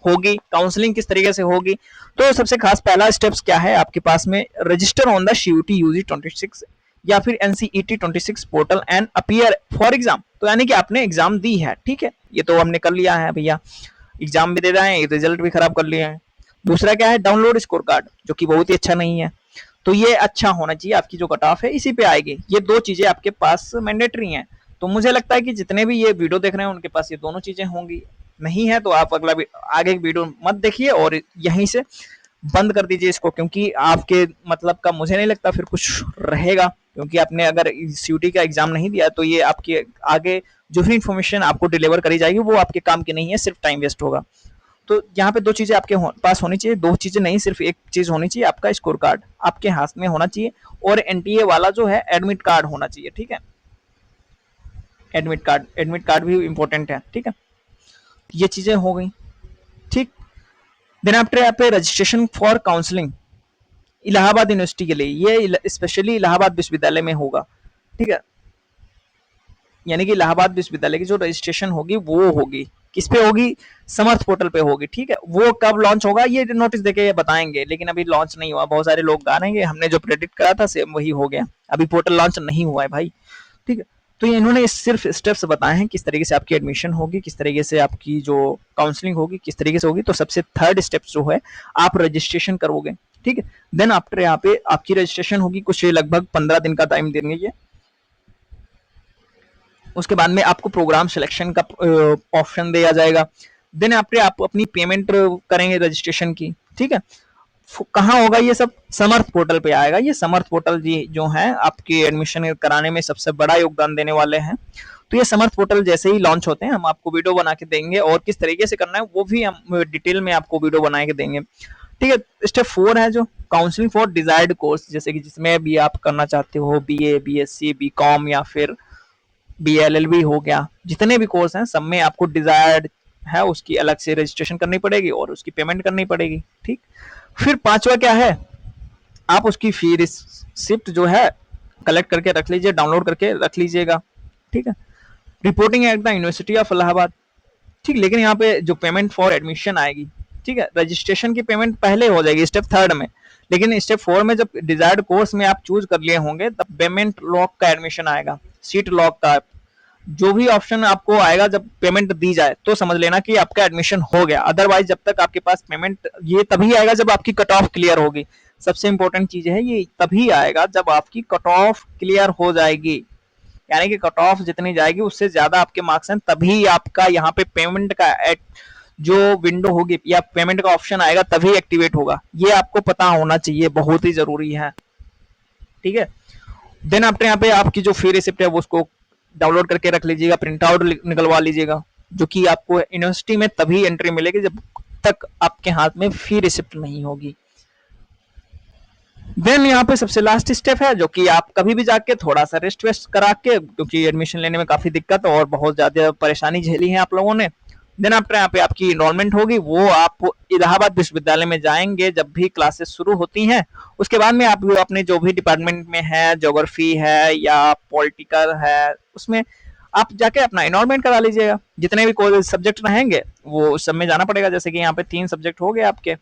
होगी, काउंसलिंग किस तरीके से होगी। तो सबसे खास पहला स्टेप्स क्या है आपके पास में, register on the CUET UG 26 या फिर NCET 26 portal and appear for exam. तो यानी कि आपने एग्जाम दी है, ठीक है, ये तो हमने कर लिया है भैया, एग्जाम भी दे रहे हैं, रिजल्ट भी खराब कर लिए हैं। दूसरा क्या है, डाउनलोड स्कोर कार्ड, जो कि बहुत ही अच्छा नहीं है। तो ये अच्छा होना चाहिए, आपकी जो कट ऑफ है इसी पे आएगी। ये दो चीजें आपके पास मैंडेटरी हैं। तो मुझे लगता है कि जितने भी ये वीडियो देख रहे हैं उनके पास ये दोनों चीजें होंगी। नहीं है तो आप अगला आगे वीडियो मत देखिए और यहीं से बंद कर दीजिए इसको, क्योंकि आपके मतलब का मुझे नहीं लगता फिर कुछ रहेगा। क्योंकि आपने अगर सीयूटी का एग्जाम नहीं दिया तो ये आपके आगे जो भी इंफॉर्मेशन आपको डिलीवर करी जाएगी वो आपके काम की नहीं है, सिर्फ टाइम वेस्ट होगा। तो यहाँ पे दो चीजें आपके पास होनी चाहिए, दो चीजें नहीं सिर्फ एक चीज होनी चाहिए, आपका स्कोर कार्ड आपके हाथ में होना चाहिए और एनटीए वाला जो है एडमिट कार्ड होना चाहिए। ठीक है, एडमिट कार्ड भी इंपॉर्टेंट है। ठीक है, ये चीजें हो गई। ठीक, देन आफ्टर यहाँ पे registration for counselling Allahabad university के लिए, ये स्पेशली इलाहाबाद विश्वविद्यालय में होगा। ठीक है, यानी कि इलाहाबाद विश्वविद्यालय की जो रजिस्ट्रेशन होगी वो होगी किस पे होगी, समर्थ पोर्टल पे होगी। ठीक है, वो कब लॉन्च होगा ये नोटिस देके बताएंगे, लेकिन अभी लॉन्च नहीं हुआ। बहुत सारे लोग गा रहे हैं हमने जो प्रेडिक्ट करा था सेम वही हो गया, अभी पोर्टल लॉन्च नहीं हुआ है भाई। ठीक है, तो ये इन्होंने सिर्फ स्टेप्स बताए हैं किस तरीके से आपकी एडमिशन होगी, किस तरीके से आपकी जो काउंसलिंग होगी किस तरीके से होगी। तो सबसे थर्ड स्टेप जो है आप रजिस्ट्रेशन करोगे। ठीक है, देन आफ्टर यहाँ पे आपकी रजिस्ट्रेशन होगी, कुछ लगभग 15 दिन का टाइम देंगे ये। उसके बाद में आपको प्रोग्राम सिलेक्शन का ऑप्शन दिया जाएगा। देन आपके आप अपनी पेमेंट करेंगे रजिस्ट्रेशन की। ठीक है, कहाँ होगा ये सब, समर्थ पोर्टल पे आएगा। ये समर्थ पोर्टल जी जो है आपके एडमिशन कराने में सबसे बड़ा योगदान देने वाले हैं। तो ये समर्थ पोर्टल जैसे ही लॉन्च होते हैं हम आपको वीडियो बना के देंगे और किस तरीके से करना है वो भी हम डिटेल में आपको वीडियो बना के देंगे। ठीक है, स्टेप 4 है जो काउंसलिंग फॉर डिजायर्ड कोर्स, जैसे कि जिसमें भी आप करना चाहते हो, बीए बीएससी बीकॉम या फिर बीएलएलबी हो गया, जितने भी कोर्स हैं सब में आपको डिजायर्ड है उसकी अलग से रजिस्ट्रेशन करनी पड़ेगी और उसकी पेमेंट करनी पड़ेगी। ठीक, फिर पांचवा क्या है, आप उसकी फी रिसिप्ट जो है कलेक्ट करके रख लीजिए, डाउनलोड करके रख लीजिएगा। ठीक है, reporting at the university of Allahabad. ठीक, लेकिन यहाँ पे जो पेमेंट फॉर एडमिशन आएगी, ठीक है, रजिस्ट्रेशन की पेमेंट पहले हो जाएगी स्टेप 3 में, लेकिन स्टेप 4 में जब डिजायर्ड कोर्स में आप चूज कर लिए होंगे तब पेमेंट लॉक का एडमिशन आएगा, सीट लॉक का। जो भी ऑप्शन आपको आएगा जब पेमेंट दी जाए तो समझ लेना कि आपका एडमिशन हो गया। अदरवाइज जब तक आपके पास पेमेंट, ये तभी आएगा जब आपकी कट ऑफ क्लियर होगी। सबसे इंपॉर्टेंट चीज है ये, तभी आएगा जब आपकी कट ऑफ क्लियर हो जाएगी, यानी कि कट ऑफ जितनी जाएगी उससे ज्यादा आपके मार्क्स हैं तभी आपका यहाँ पे पेमेंट का जो विंडो होगी या पेमेंट का ऑप्शन आएगा तभी एक्टिवेट होगा। ये आपको पता होना चाहिए, बहुत ही जरूरी है। ठीक है, देन आफ्टर यहाँ पे आपकी जो फी रिसिप्ट है वो उसको डाउनलोड करके रख लीजिएगा, प्रिंट आउट निकलवा लीजिएगा, जो कि आपको यूनिवर्सिटी में तभी एंट्री मिलेगी जब तक आपके हाथ में फी रिसिप्ट नहीं होगी। देन यहाँ पे सबसे लास्ट स्टेप है जो कि आप कभी भी जाके थोड़ा सा रेस्ट वेस्ट करा के, क्योंकि एडमिशन लेने में काफी दिक्कत और बहुत ज्यादा परेशानी झेली है आप लोगों ने। देन आफ्टर यहाँ पे आपकी इनरोलमेंट होगी, वो आप इलाहाबाद विश्वविद्यालय में जाएंगे जब भी क्लासेस शुरू होती हैं। उसके बाद में आप अपने जो भी डिपार्टमेंट में है, ज्योग्राफी है या पॉलिटिकल है, उसमें आप जाके अपना एनरोलमेंट करा लीजिएगा। जितने भी कोर्स सब्जेक्ट रहेंगे वो सब में जाना पड़ेगा। जैसे कि यहाँ पे 3 सब्जेक्ट हो गए आपके,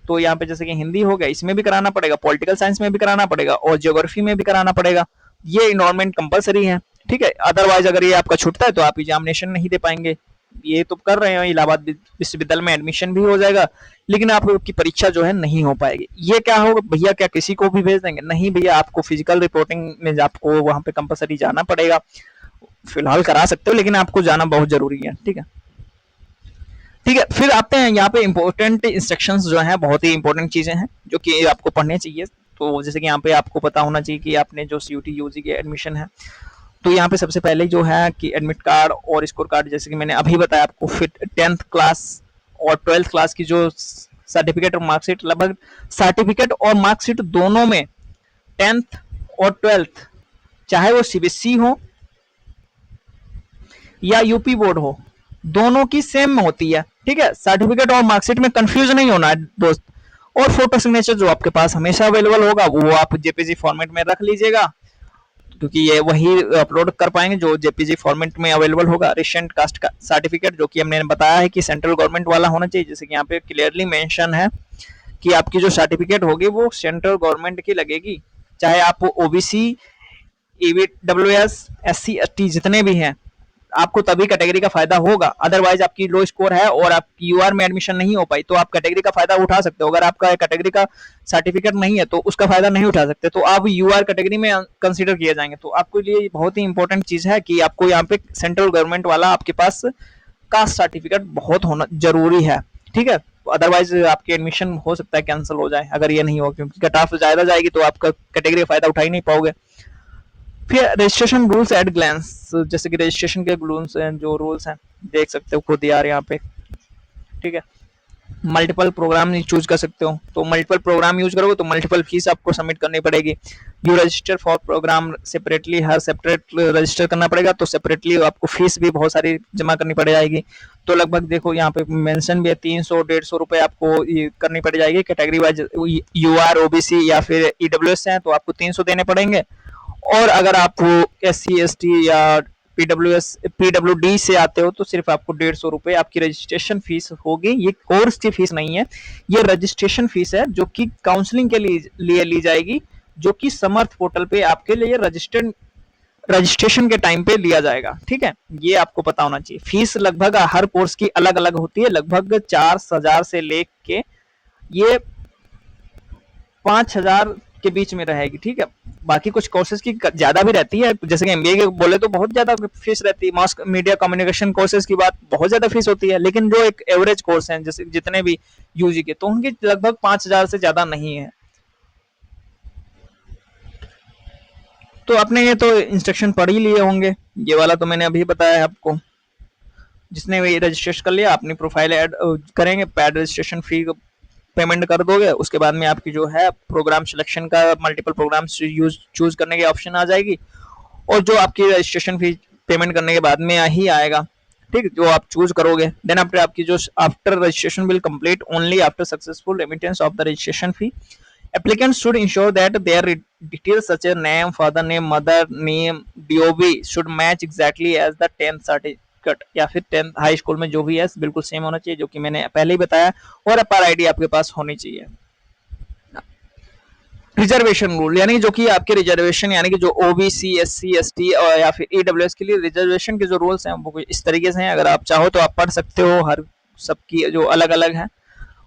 तो यहाँ पे जैसे कि हिंदी हो गया, इसमें भी कराना पड़ेगा, पॉलिटिकल साइंस में भी कराना पड़ेगा और ज्योग्राफी में भी कराना पड़ेगा। ये इनरोलमेंट कंपलसरी है, ठीक है। अदरवाइज अगर ये आपका छूटता है तो आप एग्जामिनेशन नहीं दे पाएंगे। ये तो कर रहे हो, इलाहाबाद विश्वविद्यालय में एडमिशन भी हो जाएगा, लेकिन आपकी परीक्षा जो है नहीं हो पाएगी। ये क्या होगा भैया, क्या किसी को भी भेज देंगे? नहीं भैया, आपको फिजिकल रिपोर्टिंग में आपको वहां पे कंपलसरी जाना पड़ेगा। फिलहाल करा सकते हो, लेकिन आपको जाना बहुत जरूरी है, ठीक है। ठीक है, फिर आते हैं यहाँ पे इंपॉर्टेंट इंस्ट्रक्शंस जो हैं, बहुत ही इंपॉर्टेंट चीजें हैं जो कि आपको पढ़ने चाहिए। तो जैसे कि यहाँ पे आपको पता होना चाहिए कि आपने जो सीयूटी यूजी के एडमिशन है, तो यहाँ पे सबसे पहले जो है कि एडमिट कार्ड और स्कोर कार्ड, जैसे कि मैंने अभी बताया आपको, फिर 10th क्लास और 12th क्लास की जो सर्टिफिकेट और मार्कशीट, लगभग सर्टिफिकेट और मार्कशीट दोनों में 10th और 12th, चाहे वो सीबीएसई हो या यूपी बोर्ड हो, दोनों की सेम होती है, ठीक है। सर्टिफिकेट और मार्कशीट में कंफ्यूज नहीं होना है दोस्त। और फोटो सिग्नेचर जो आपके पास हमेशा अवेलेबल होगा वो आप जेपीजी फॉर्मेट में रख लीजिएगा, क्योंकि ये वही अपलोड कर पाएंगे जो जेपीजी फॉर्मेट में अवेलेबल होगा। रिसेंट कास्ट का सर्टिफिकेट, जो कि हमने बताया है कि सेंट्रल गवर्नमेंट वाला होना चाहिए, जैसे कि यहाँ पे क्लियरली मेंशन है कि आपकी जो सर्टिफिकेट होगी वो सेंट्रल गवर्नमेंट की लगेगी। चाहे आप ओबीसी, ईडब्ल्यूएस, एससी, एसटी जितने भी हैं, आपको तभी कैटेगरी का फायदा होगा। अदरवाइज आपकी लो स्कोर है और आपकी यूआर में एडमिशन नहीं हो पाई, तो आप कैटेगरी का फायदा उठा सकते हो। अगर आपका कैटेगरी का सर्टिफिकेट नहीं है तो उसका फायदा नहीं उठा सकते, तो आप यूआर कैटेगरी में कंसीडर किए जाएंगे। तो आपके लिए बहुत ही इंपॉर्टेंट चीज है कि आपको यहाँ पे सेंट्रल गवर्नमेंट वाला आपके पास कास्ट सर्टिफिकेट बहुत होना जरूरी है, ठीक है। अदरवाइज आपकी एडमिशन हो सकता है कैंसिल हो जाए अगर ये नहीं हो, क्योंकि कट ऑफ ज्यादा जाएगी तो आपका कैटेगरी का फायदा उठा ही नहीं पाओगे। फिर रजिस्ट्रेशन रूल्स एट ग्लैंस, जैसे कि रजिस्ट्रेशन के रूल्स हैं, जो रूल्स हैं देख सकते हो खुद यार यहाँ पे, ठीक है। मल्टीपल प्रोग्राम चूज कर सकते हो, तो मल्टीपल प्रोग्राम यूज करोगे तो मल्टीपल फीस आपको सबमिट करनी पड़ेगी। You register for programme separately, हर सेपरेट रजिस्टर करना पड़ेगा, तो सेपरेटली आपको फीस भी बहुत सारी जमा करनी पड़ जाएगी। तो लगभग देखो यहाँ पे मेंशन भी है, 300-150 रुपए आपको ये करनी पड़ जाएगी। Category wise you are, OBC या फिर ईडब्ल्यूएस है तो आपको 300 देने पड़ेंगे। और अगर आप SC ST या PWD से आते हो तो सिर्फ आपको 150 रुपए आपकी रजिस्ट्रेशन फीस होगी। ये कोर्स की फीस नहीं है, ये रजिस्ट्रेशन फीस है जो कि काउंसलिंग के लिए ली जाएगी, जो कि समर्थ पोर्टल पे आपके लिए रजिस्ट्रेशन के टाइम पे लिया जाएगा, ठीक है। ये आपको पता होना चाहिए। फीस लगभग हर कोर्स की अलग अलग होती है, लगभग 4,000 से लेके ये 5,000 के बीच में रहेगी, ठीक है। बाकी कुछ कोर्सेज की ज्यादा भी रहती है, जैसे कि एमबीए के बोले तो बहुत ज्यादा फीस रहती है। मास मीडिया कम्युनिकेशन कोर्सेज की बात, बहुत ज्यादा फीस होती है। लेकिन जो एक एवरेज कोर्स हैं जैसे जितने भी यूजी के, तो उनकी लगभग 5,000 से ज्यादा नहीं है। तो आपने ये तो इंस्ट्रक्शन पढ़ ही लिए होंगे, ये वाला तो मैंने अभी बताया है आपको। जिसने भी रजिस्ट्रेशन कर लिया, अपनी प्रोफाइल ऐड करेंगे, पैड रजिस्ट्रेशन फी पेमेंट कर दोगे, उसके बाद में आपकी जो है प्रोग्राम सिलेक्शन का मल्टीपल प्रोग्राम यूज चूज करने की ऑप्शन आ जाएगी। और जो आपकी रजिस्ट्रेशन फी पेमेंट करने के बाद में ही आएगा, ठीक, जो आप चूज करोगे। देन आफ्टर आपकी जो after registration will complete only after successful remittance of the registration fee, applicants should ensure that their details such as name, father name, mother name, DOB should match exactly as the 10th certificate या फिर 10th high school में जो भी है बिल्कुल same होना चाहिए, जो कि मैंने पहले ही बताया। और अपार आईडी आपके पास होनी चाहिए। रिजर्वेशन रूल, यानी जो कि आपके रिजर्वेशन, यानी कि जो ओबीसी, SC ST और या फिर ईडब्ल्यूएस के लिए रिजर्वेशन के जो रूल्स हैं वो इस तरीके से हैं। अगर आप चाहो तो आप पढ़ सकते हो, हर सबकी जो अलग अलग है।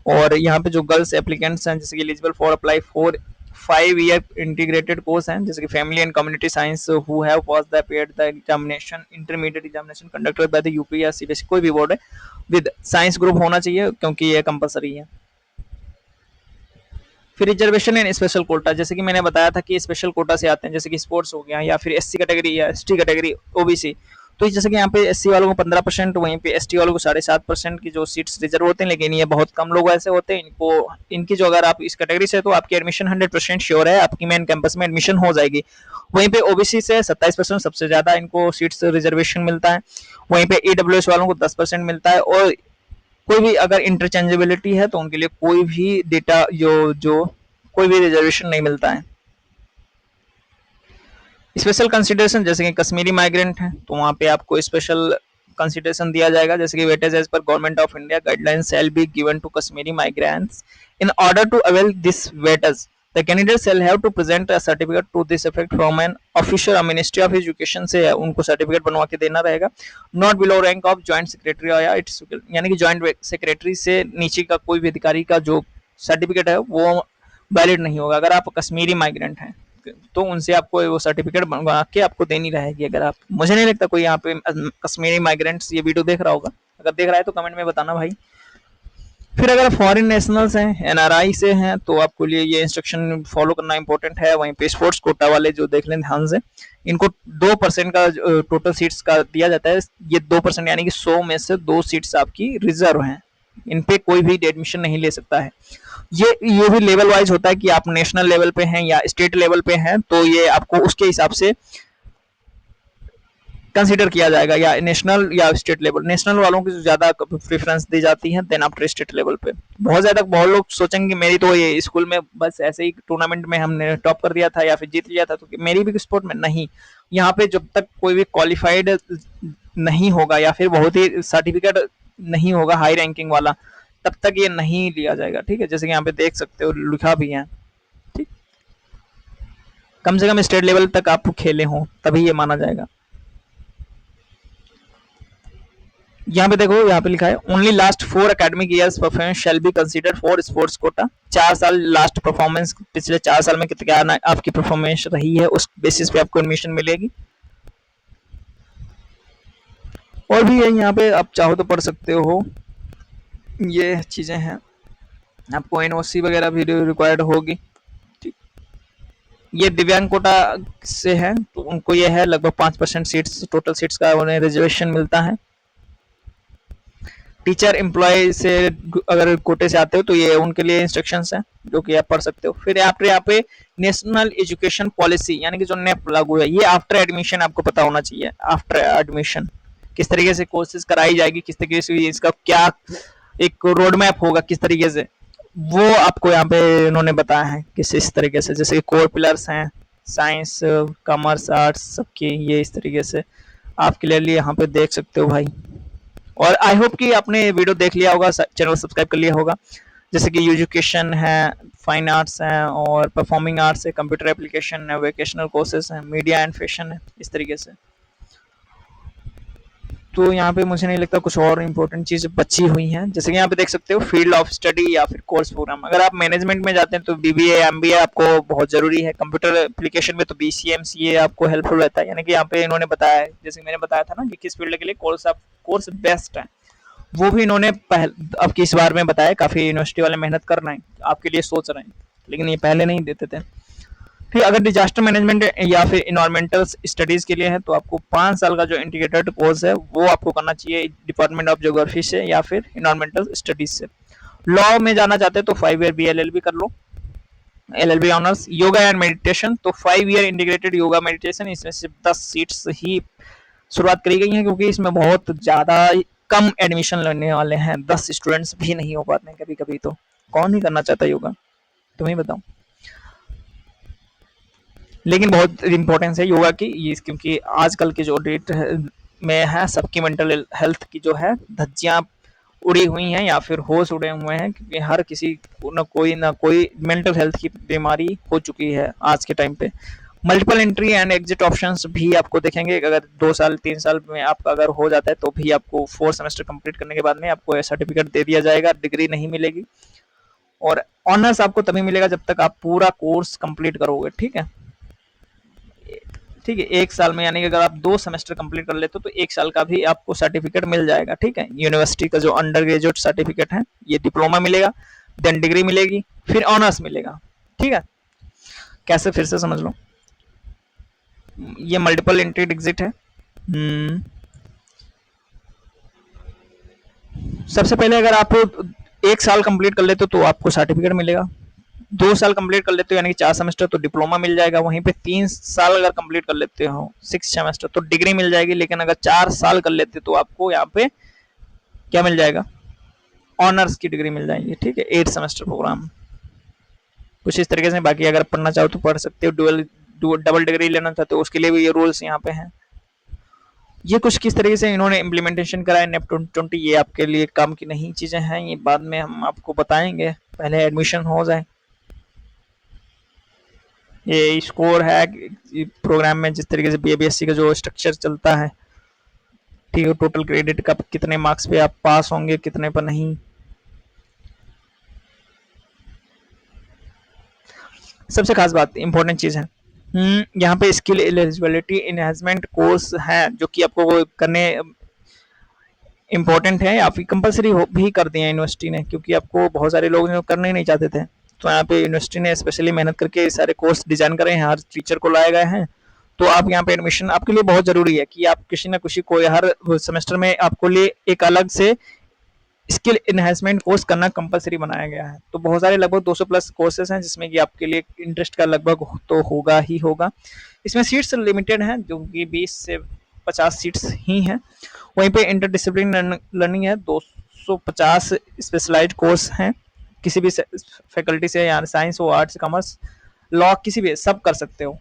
और यहाँ पे जो गर्ल्स एप्लीकेंट्स हैं, जैसे कि eligible for apply for 5 year integrated course हैं, जैसे कि family and community science, who have pass the paid the examination, intermediate examination conducted by the UP या सीबीएसई, कोई भी बोर्ड है, विद साइंस ग्रुप होना चाहिए, क्योंकि ये कंपलसरी है। फिर रिजर्वेशन एंड स्पेशल कोटा, जैसे कि मैंने बताया था कि स्पेशल कोटा से आते हैं, जैसे कि स्पोर्ट्स हो गया या फिर SC कैटेगरी या ST कैटेगरी, ओबीसी। तो जैसे कि यहाँ पे SC वालों को 15%, वहीं पे ST वालों को 7.5% की जो सीट्स रिजर्व होते हैं। लेकिन ये बहुत कम लोग ऐसे होते हैं, इनको इनकी जो, अगर आप इस कैटेगरी से, तो आपकी एडमिशन 100% श्योर है, आपकी मेन कैंपस में एडमिशन हो जाएगी। वहीं पे ओबीसी से 27% सबसे ज्यादा इनको सीट्स रिजर्वेशन मिलता है। वहीं पे ईडब्ल्यूएस वालों को 10% मिलता है। और कोई भी अगर इंटरचेंजेबिलिटी है तो उनके लिए कोई भी डेटा जो जो कोई भी रिजर्वेशन नहीं मिलता है। स्पेशल कंसिडरेशन जैसे कि कश्मीरी माइग्रेंट हैं तो वहाँ पे आपको स्पेशल कंसिडरेशन दिया जाएगा, जैसे कि weightage as per government of India guidelines shall be given to Kashmiri migrants in order to avail this weightage the candidate shall have to present a certificate to this effect from an official ministry of education से उनको certificate बनवा के देना रहेगा, not below rank of joint secretary या it's यानी कि joint secretary से नीचे का कोई भी अधिकारी का जो सर्टिफिकेट है वो वैलिड नहीं होगा अगर आप कश्मीरी माइग्रेंट हैं, तो उनसे आपको वो सर्टिफिकेट बनवा के आपको देनी रहेगी। अगर आप, मुझे नहीं लगता कोई यहाँ पे कश्मीरी माइग्रेंट्स ये वीडियो देख रहा होगा, अगर देख रहा है तो कमेंट में बताना भाई। फिर अगर फॉरेन नेशनल्स हैं, एनआरआई से हैं, तो आपको लिए ये इंस्ट्रक्शन फॉलो करना इंपॉर्टेंट है। वहीं पे स्पोर्ट्स कोटा वाले जो देख लें ध्यान से, इनको 2% का टोटल सीट्स का दिया जाता है। ये 2% यानी कि 100 में से 2 सीट्स आपकी रिजर्व हैं, इन पे कोई भी एडमिशन नहीं ले सकता है। ये भी लेवल वाइज होता है कि आप नेशनल लेवल पे हैं या स्टेट लेवल पे हैं, तो ये आपको उसके हिसाब से कंसीडर किया जाएगा, या नेशनल या स्टेट लेवल। नेशनल वालों की ज़्यादा प्रेफरेंस दी जाती है देन आफ्टर स्टेट लेवल पे। बहुत लोग सोचेंगे मेरी तो ये स्कूल में बस ऐसे ही टूर्नामेंट में हमने टॉप कर दिया था या फिर जीत लिया था तो मेरी भी स्पोर्ट में नहीं। यहाँ पे जब तक कोई भी क्वालिफाइड नहीं होगा या फिर बहुत ही सर्टिफिकेट नहीं होगा हाई रैंकिंग वाला, तब तक ये नहीं लिया जाएगा। ठीक है, जैसे कि यहाँ पे देख सकते हो लिखा भी है। ठीक, कम से कम स्टेट लेवल तक आप खेले हों तभी ये माना जाएगा। यहाँ पे देखो, यहाँ पे लिखा है only last 4 academic years performance shall be considered for sports quota. 4 साल लास्ट परफॉर्मेंस, पिछले 4 साल में कितना आपकी परफॉर्मेंस रही है उस बेसिस पे आपको एडमिशन मिलेगी। और भी है यहाँ पे, आप चाहो तो पढ़ सकते हो, ये चीजें हैं। आपको एनओसी वगैरह भी रिक्वायर्ड होगी। ठीक, ये दिव्यांग कोटा से है तो उनको ये है लगभग 5% सीट्स, टोटल सीट्स का उन्हें रिजर्वेशन मिलता है। टीचर एम्प्लॉय से अगर कोटे से आते हो तो ये उनके लिए इंस्ट्रक्शंस हैं जो कि आप पढ़ सकते हो। फिर यहाँ पे नेशनल एजुकेशन पॉलिसी यानी कि जो नेप लागू है, ये आफ्टर एडमिशन आपको पता होना चाहिए। आफ्टर एडमिशन किस तरीके से कोर्सेज कराई जाएगी, किस तरीके से इसका क्या एक रोड मैप होगा, किस तरीके से, वो आपको यहाँ पे इन्होंने बताया है किस इस तरीके से। जैसे कोर पिलर्स हैं साइंस, कॉमर्स, आर्ट्स सबकी, ये इस तरीके से आप क्लियरली यहाँ पे देख सकते हो भाई। और आई होप कि आपने वीडियो देख लिया होगा, चैनल सब्सक्राइब कर लिया होगा। जैसे कि एजुकेशन है, फाइन आर्ट्स हैं और परफॉर्मिंग आर्ट्स है, कंप्यूटर एप्लीकेशन है, वोकेशनल कोर्सेज हैं, मीडिया एंड फैशन है, इस तरीके से। तो यहाँ पे मुझे नहीं लगता कुछ और इम्पोर्टेंट चीज़ बची हुई हैं। जैसे कि यहाँ पे देख सकते हो फील्ड ऑफ स्टडी या फिर कोर्स प्रोग्राम। अगर आप मैनेजमेंट में जाते हैं तो बीबीए एमबीए आपको बहुत ज़रूरी है। कंप्यूटर एप्लीकेशन में तो बीसीए एमसीए आपको हेल्पफुल रहता है। यानी कि यहाँ पे इन्होंने बताया है, जैसे मैंने बताया था ना कि किस फील्ड के लिए कोर्स बेस्ट है, वो भी इन्होंने अब की इस बार में बताया। काफ़ी यूनिवर्सिटी वाले मेहनत कर रहे हैं, आपके लिए सोच रहे हैं, लेकिन ये पहले नहीं देते थे। फिर अगर डिजास्टर मैनेजमेंट या फिर इन्वायरमेंटल स्टडीज के लिए है तो आपको 5 साल का जो इंटीग्रेटेड कोर्स है वो आपको करना चाहिए डिपार्टमेंट ऑफ ज्योग्राफी से या फिर इन्वायरमेंटल स्टडीज से। लॉ में जाना चाहते हैं तो 5 ईयर बीएलएलबी कर लो, LLB honours. Yoga and meditation तो 5 ईयर इंटीग्रेटेड योगा मेडिटेशन, इसमें सिर्फ 10 सीट्स ही शुरुआत करी गई है क्योंकि इसमें बहुत ज़्यादा कम एडमिशन लेने वाले हैं, 10 स्टूडेंट्स भी नहीं हो पाते हैं कभी कभी। तो कौन ही करना चाहता योगा, तुम्हें बताओ। लेकिन बहुत इंपॉर्टेंस है योगा की, ये क्योंकि आजकल के जो डेट में है सबकी मेंटल हेल्थ की जो है धज्जियां उड़ी हुई हैं या फिर होश उड़े हुए हैं, क्योंकि हर किसी को ना कोई मेंटल हेल्थ की बीमारी हो चुकी है आज के टाइम पे। Multiple entry and exit options भी आपको देखेंगे, अगर 2 साल 3 साल में आपका अगर हो जाता है तो भी आपको 4 सेमेस्टर कंप्लीट करने के बाद में आपको सर्टिफिकेट दे दिया जाएगा, डिग्री नहीं मिलेगी। और ऑनर्स आपको तभी मिलेगा जब तक आप पूरा कोर्स कंप्लीट करोगे। ठीक है, ठीक है, 1 साल में, यानी कि अगर आप 2 सेमेस्टर कंप्लीट कर लेते हो तो 1 साल का भी आपको सर्टिफिकेट मिल जाएगा। ठीक है, यूनिवर्सिटी का जो अंडर ग्रेजुएट सर्टिफिकेट है, ये डिप्लोमा मिलेगा, देन डिग्री मिलेगी, फिर ऑनर्स मिलेगा। ठीक है, कैसे फिर से समझ लो, ये मल्टीपल एंट्री एग्जिट है। सबसे पहले अगर आप 1 साल कंप्लीट कर लेते हो तो आपको सर्टिफिकेट मिलेगा, 2 साल कंप्लीट कर लेते हो यानी कि 4 सेमेस्टर तो डिप्लोमा मिल जाएगा, वहीं पे 3 साल अगर कंप्लीट कर लेते हो 6 सेमेस्टर तो डिग्री मिल जाएगी। लेकिन अगर 4 साल कर लेते तो आपको यहाँ पे क्या मिल जाएगा, ऑनर्स की डिग्री मिल जाएगी। ठीक है, 8 सेमेस्टर प्रोग्राम कुछ इस तरीके से। बाकी अगर पढ़ना चाहो तो पढ़ सकते हो, डुअल डबल डिग्री लेना चाहते हो उसके लिए भी ये रूल्स यहाँ पे हैं। ये कुछ किस तरीके से इन्होंने इम्प्लीमेंटेशन करा है नेप 2020, ये आपके लिए काम की नहीं चीज़ें हैं, ये बाद में हम आपको बताएंगे, पहले एडमिशन हो जाए। ये स्कोर है प्रोग्राम में, जिस तरीके से बीएससी का जो स्ट्रक्चर चलता है, ठीक है, टोटल क्रेडिट का कितने मार्क्स पे आप पास होंगे, कितने पर नहीं। सबसे खास बात इंपॉर्टेंट चीज़ है, यहाँ पे स्किल एलिजिबिलिटी इनहेंसमेंट कोर्स है जो कि आपको वो करने इम्पोर्टेंट है, या फिर कंपलसरी भी कर दिए हैं यूनिवर्सिटी ने, क्योंकि आपको बहुत सारे लोग जो करने ही नहीं चाहते थे, तो यहाँ पे यूनिवर्सिटी ने स्पेशली मेहनत करके सारे कोर्स डिजाइन करे हैं, हर टीचर को लाए गए हैं। तो आप यहाँ पे एडमिशन आपके लिए बहुत जरूरी है कि आप किसी ना किसी को हर सेमेस्टर में आपको लिए एक अलग से स्किल इनहेंसमेंट कोर्स करना कंपलसरी बनाया गया है। तो बहुत सारे लगभग 200 प्लस कोर्सेज हैं जिसमें कि आपके लिए इंटरेस्ट का लगभग तो होगा ही होगा। इसमें सीट्स लिमिटेड हैं जो कि 20 से 50 सीट्स ही हैं। वहीं पे इंटरडिसिप्लिन लर्निंग है, 250 स्पेशलाइज्ड कोर्स हैं, किसी भी फैकल्टी से, यानी साइंस हो, आर्ट्स, कॉमर्स, लॉ, किसी भी सब कर सकते हो।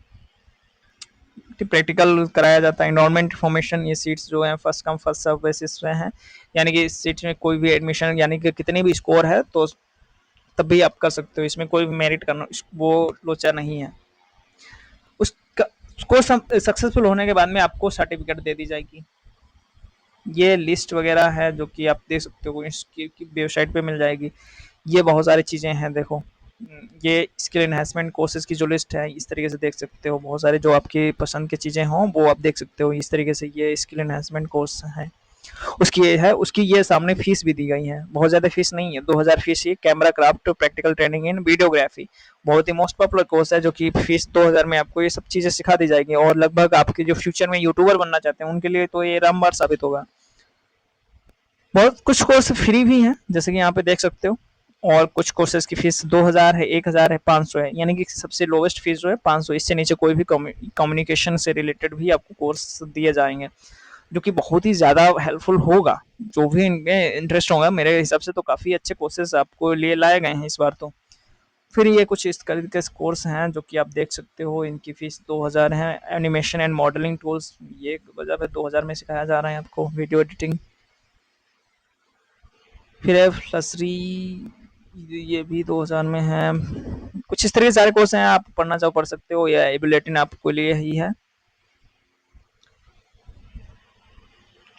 प्रैक्टिकल कराया जाता है, इन्वायरमेंट इन्फॉर्मेशन, ये सीट्स जो हैं first come first serve basis पे हैं, यानी कि इस सीट्स में कोई भी एडमिशन यानी कि कितनी भी स्कोर है तो तब भी आप कर सकते हो, इसमें कोई भी मेरिट करना वो लोचा नहीं है। उसका कोर्स सक्सेसफुल होने के बाद में आपको सर्टिफिकेट दे दी जाएगी। ये लिस्ट वगैरह है जो कि आप देख सकते हो, इसकी वेबसाइट पे मिल जाएगी। ये बहुत सारी चीज़ें हैं, देखो ये स्किल एनहेंसमेंट कोर्सेज की जो लिस्ट है इस तरीके से देख सकते हो, बहुत सारे जो आपकी पसंद की चीज़ें हों वो आप देख सकते हो इस तरीके से, ये स्किल एनहेंसमेंट कोर्स है। उसकी ये है, उसकी ये सामने फीस भी दी गई है, बहुत ज़्यादा फीस नहीं है, 2000 फीस। ये camera craft practical training in videography बहुत ही मोस्ट पॉपुलर कोर्स है, जो कि फीस 2000 में आपको ये सब चीज़ें सिखा दी जाएगी, और लगभग आपके जो फ्यूचर में यूट्यूबर बनना चाहते हैं उनके लिए तो ये रामबाण साबित होगा। बहुत कुछ कोर्स फ्री भी हैं जैसे कि यहाँ पे देख सकते हो, और कुछ कोर्सेज की फीस 2000 है, 1000 है, 500 है, यानी कि सबसे लोवेस्ट फीस जो है 500, इससे नीचे कोई भी कम्युनिकेशन से रिलेटेड भी आपको कोर्स दिए जाएंगे, जो कि बहुत ही ज़्यादा हेल्पफुल होगा। जो भी इनमें इंटरेस्ट होगा, मेरे हिसाब से तो काफ़ी अच्छे कोर्सेज आपको लिए लाए गए हैं इस बार तो। फिर ये कुछ इस तरीके के कोर्स हैं जो कि आप देख सकते हो, इनकी फीस 2000 है। एनिमेशन एंड मॉडलिंग टूल्स, ये वजह पे 2000 में सिखाया जा रहा है आपको, वीडियो एडिटिंग। फिर है फ्लसरी, ये भी 2000 में है। कुछ इस तरह के सारे कोर्स हैं, आप पढ़ना चाहो पढ़ सकते हो, या एबिलिटी आपके लिए ही है।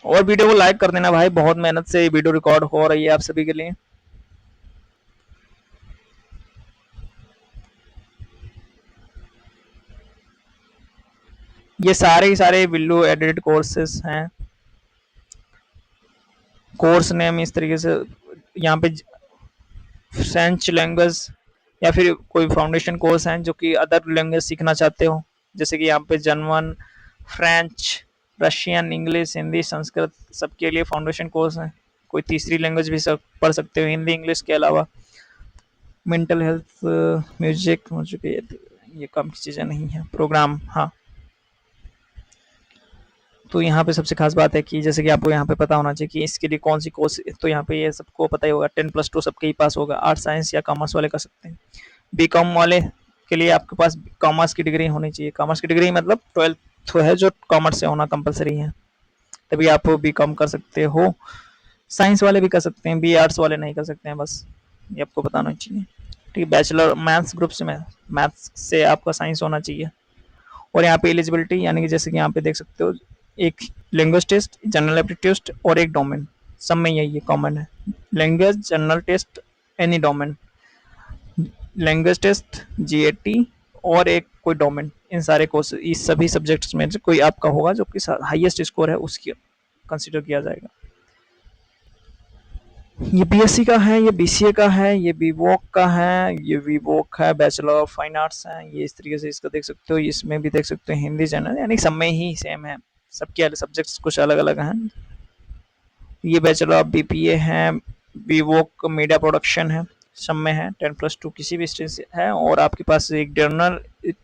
और वीडियो को लाइक कर देना भाई, बहुत मेहनत से ये वीडियो रिकॉर्ड हो रही है आप सभी के लिए। ये सारे ही सारे वीडियो एडिटेड कोर्सेज हैं। कोर्स नेम इस तरीके से यहाँ पे फ्रेंच लैंग्वेज, या फिर कोई फाउंडेशन कोर्स हैं जो कि अदर लैंग्वेज सीखना चाहते हो, जैसे कि यहाँ पे German, French, Russian, English, Hindi, Sanskrit, सबके लिए फाउंडेशन कोर्स हैं। कोई तीसरी लैंग्वेज भी सब पढ़ सकते हो हिंदी इंग्लिश के अलावा। मेंटल हेल्थ, म्यूजिक हो चुकी है, ये कम की चीज़ें नहीं है। प्रोग्राम, हाँ, तो यहाँ पे सबसे खास बात है कि जैसे कि आपको यहाँ पे पता होना चाहिए कि इसके लिए कौन सी कोर्स, तो यहाँ पे ये सबको पता ही होगा, 10+2 सबके ही पास होगा, आर्ट साइंस या कॉमर्स वाले कर सकते हैं। बी कॉम वाले के लिए आपके पास कॉमर्स की डिग्री होनी चाहिए, कॉमर्स की डिग्री मतलब 12th है जो कॉमर्स से होना कंपलसरी है, तभी आप बी कॉम कर सकते हो। साइंस वाले भी कर सकते हैं, बी आर्ट्स वाले नहीं कर सकते हैं, बस ये आपको बताना चाहिए। ठीक है, बैचलर मैथ्स ग्रुप से, मैथ्स से आपका साइंस होना चाहिए। और यहाँ पे एलिजिबिलिटी, यानी कि जैसे कि यहाँ पे देख सकते हो, एक लैंग्वेज टेस्ट, जनरल एप्टीट्यूड और एक डोमेन, सब में यही कॉमन है, language, general test, any domain, language test, GAT, और एक कोई डोमेन, इन सारे कोर्स, इस सभी सब्जेक्ट्स में से कोई आपका होगा जो कि हाईएस्ट स्कोर है उसकी कंसिडर किया जाएगा। ये बीएससी का है, ये बीसीए का है, ये बीवोक का है, ये वीवोक है, बैचलर ऑफ फाइन आर्ट्स है, ये इस तरीके से इसका देख सकते हो। इसमें भी देख सकते हो हिंदी जनरल, यानी सब में ही सेम है, सबके सब्जेक्ट्स कुछ अलग अलग हैं। ये बैचलर ऑफ बीपीए है, वीवोक मीडिया प्रोडक्शन है, सब में है, 10+2 किसी भी स्ट्रीम से है, और आपके पास एक जर्नल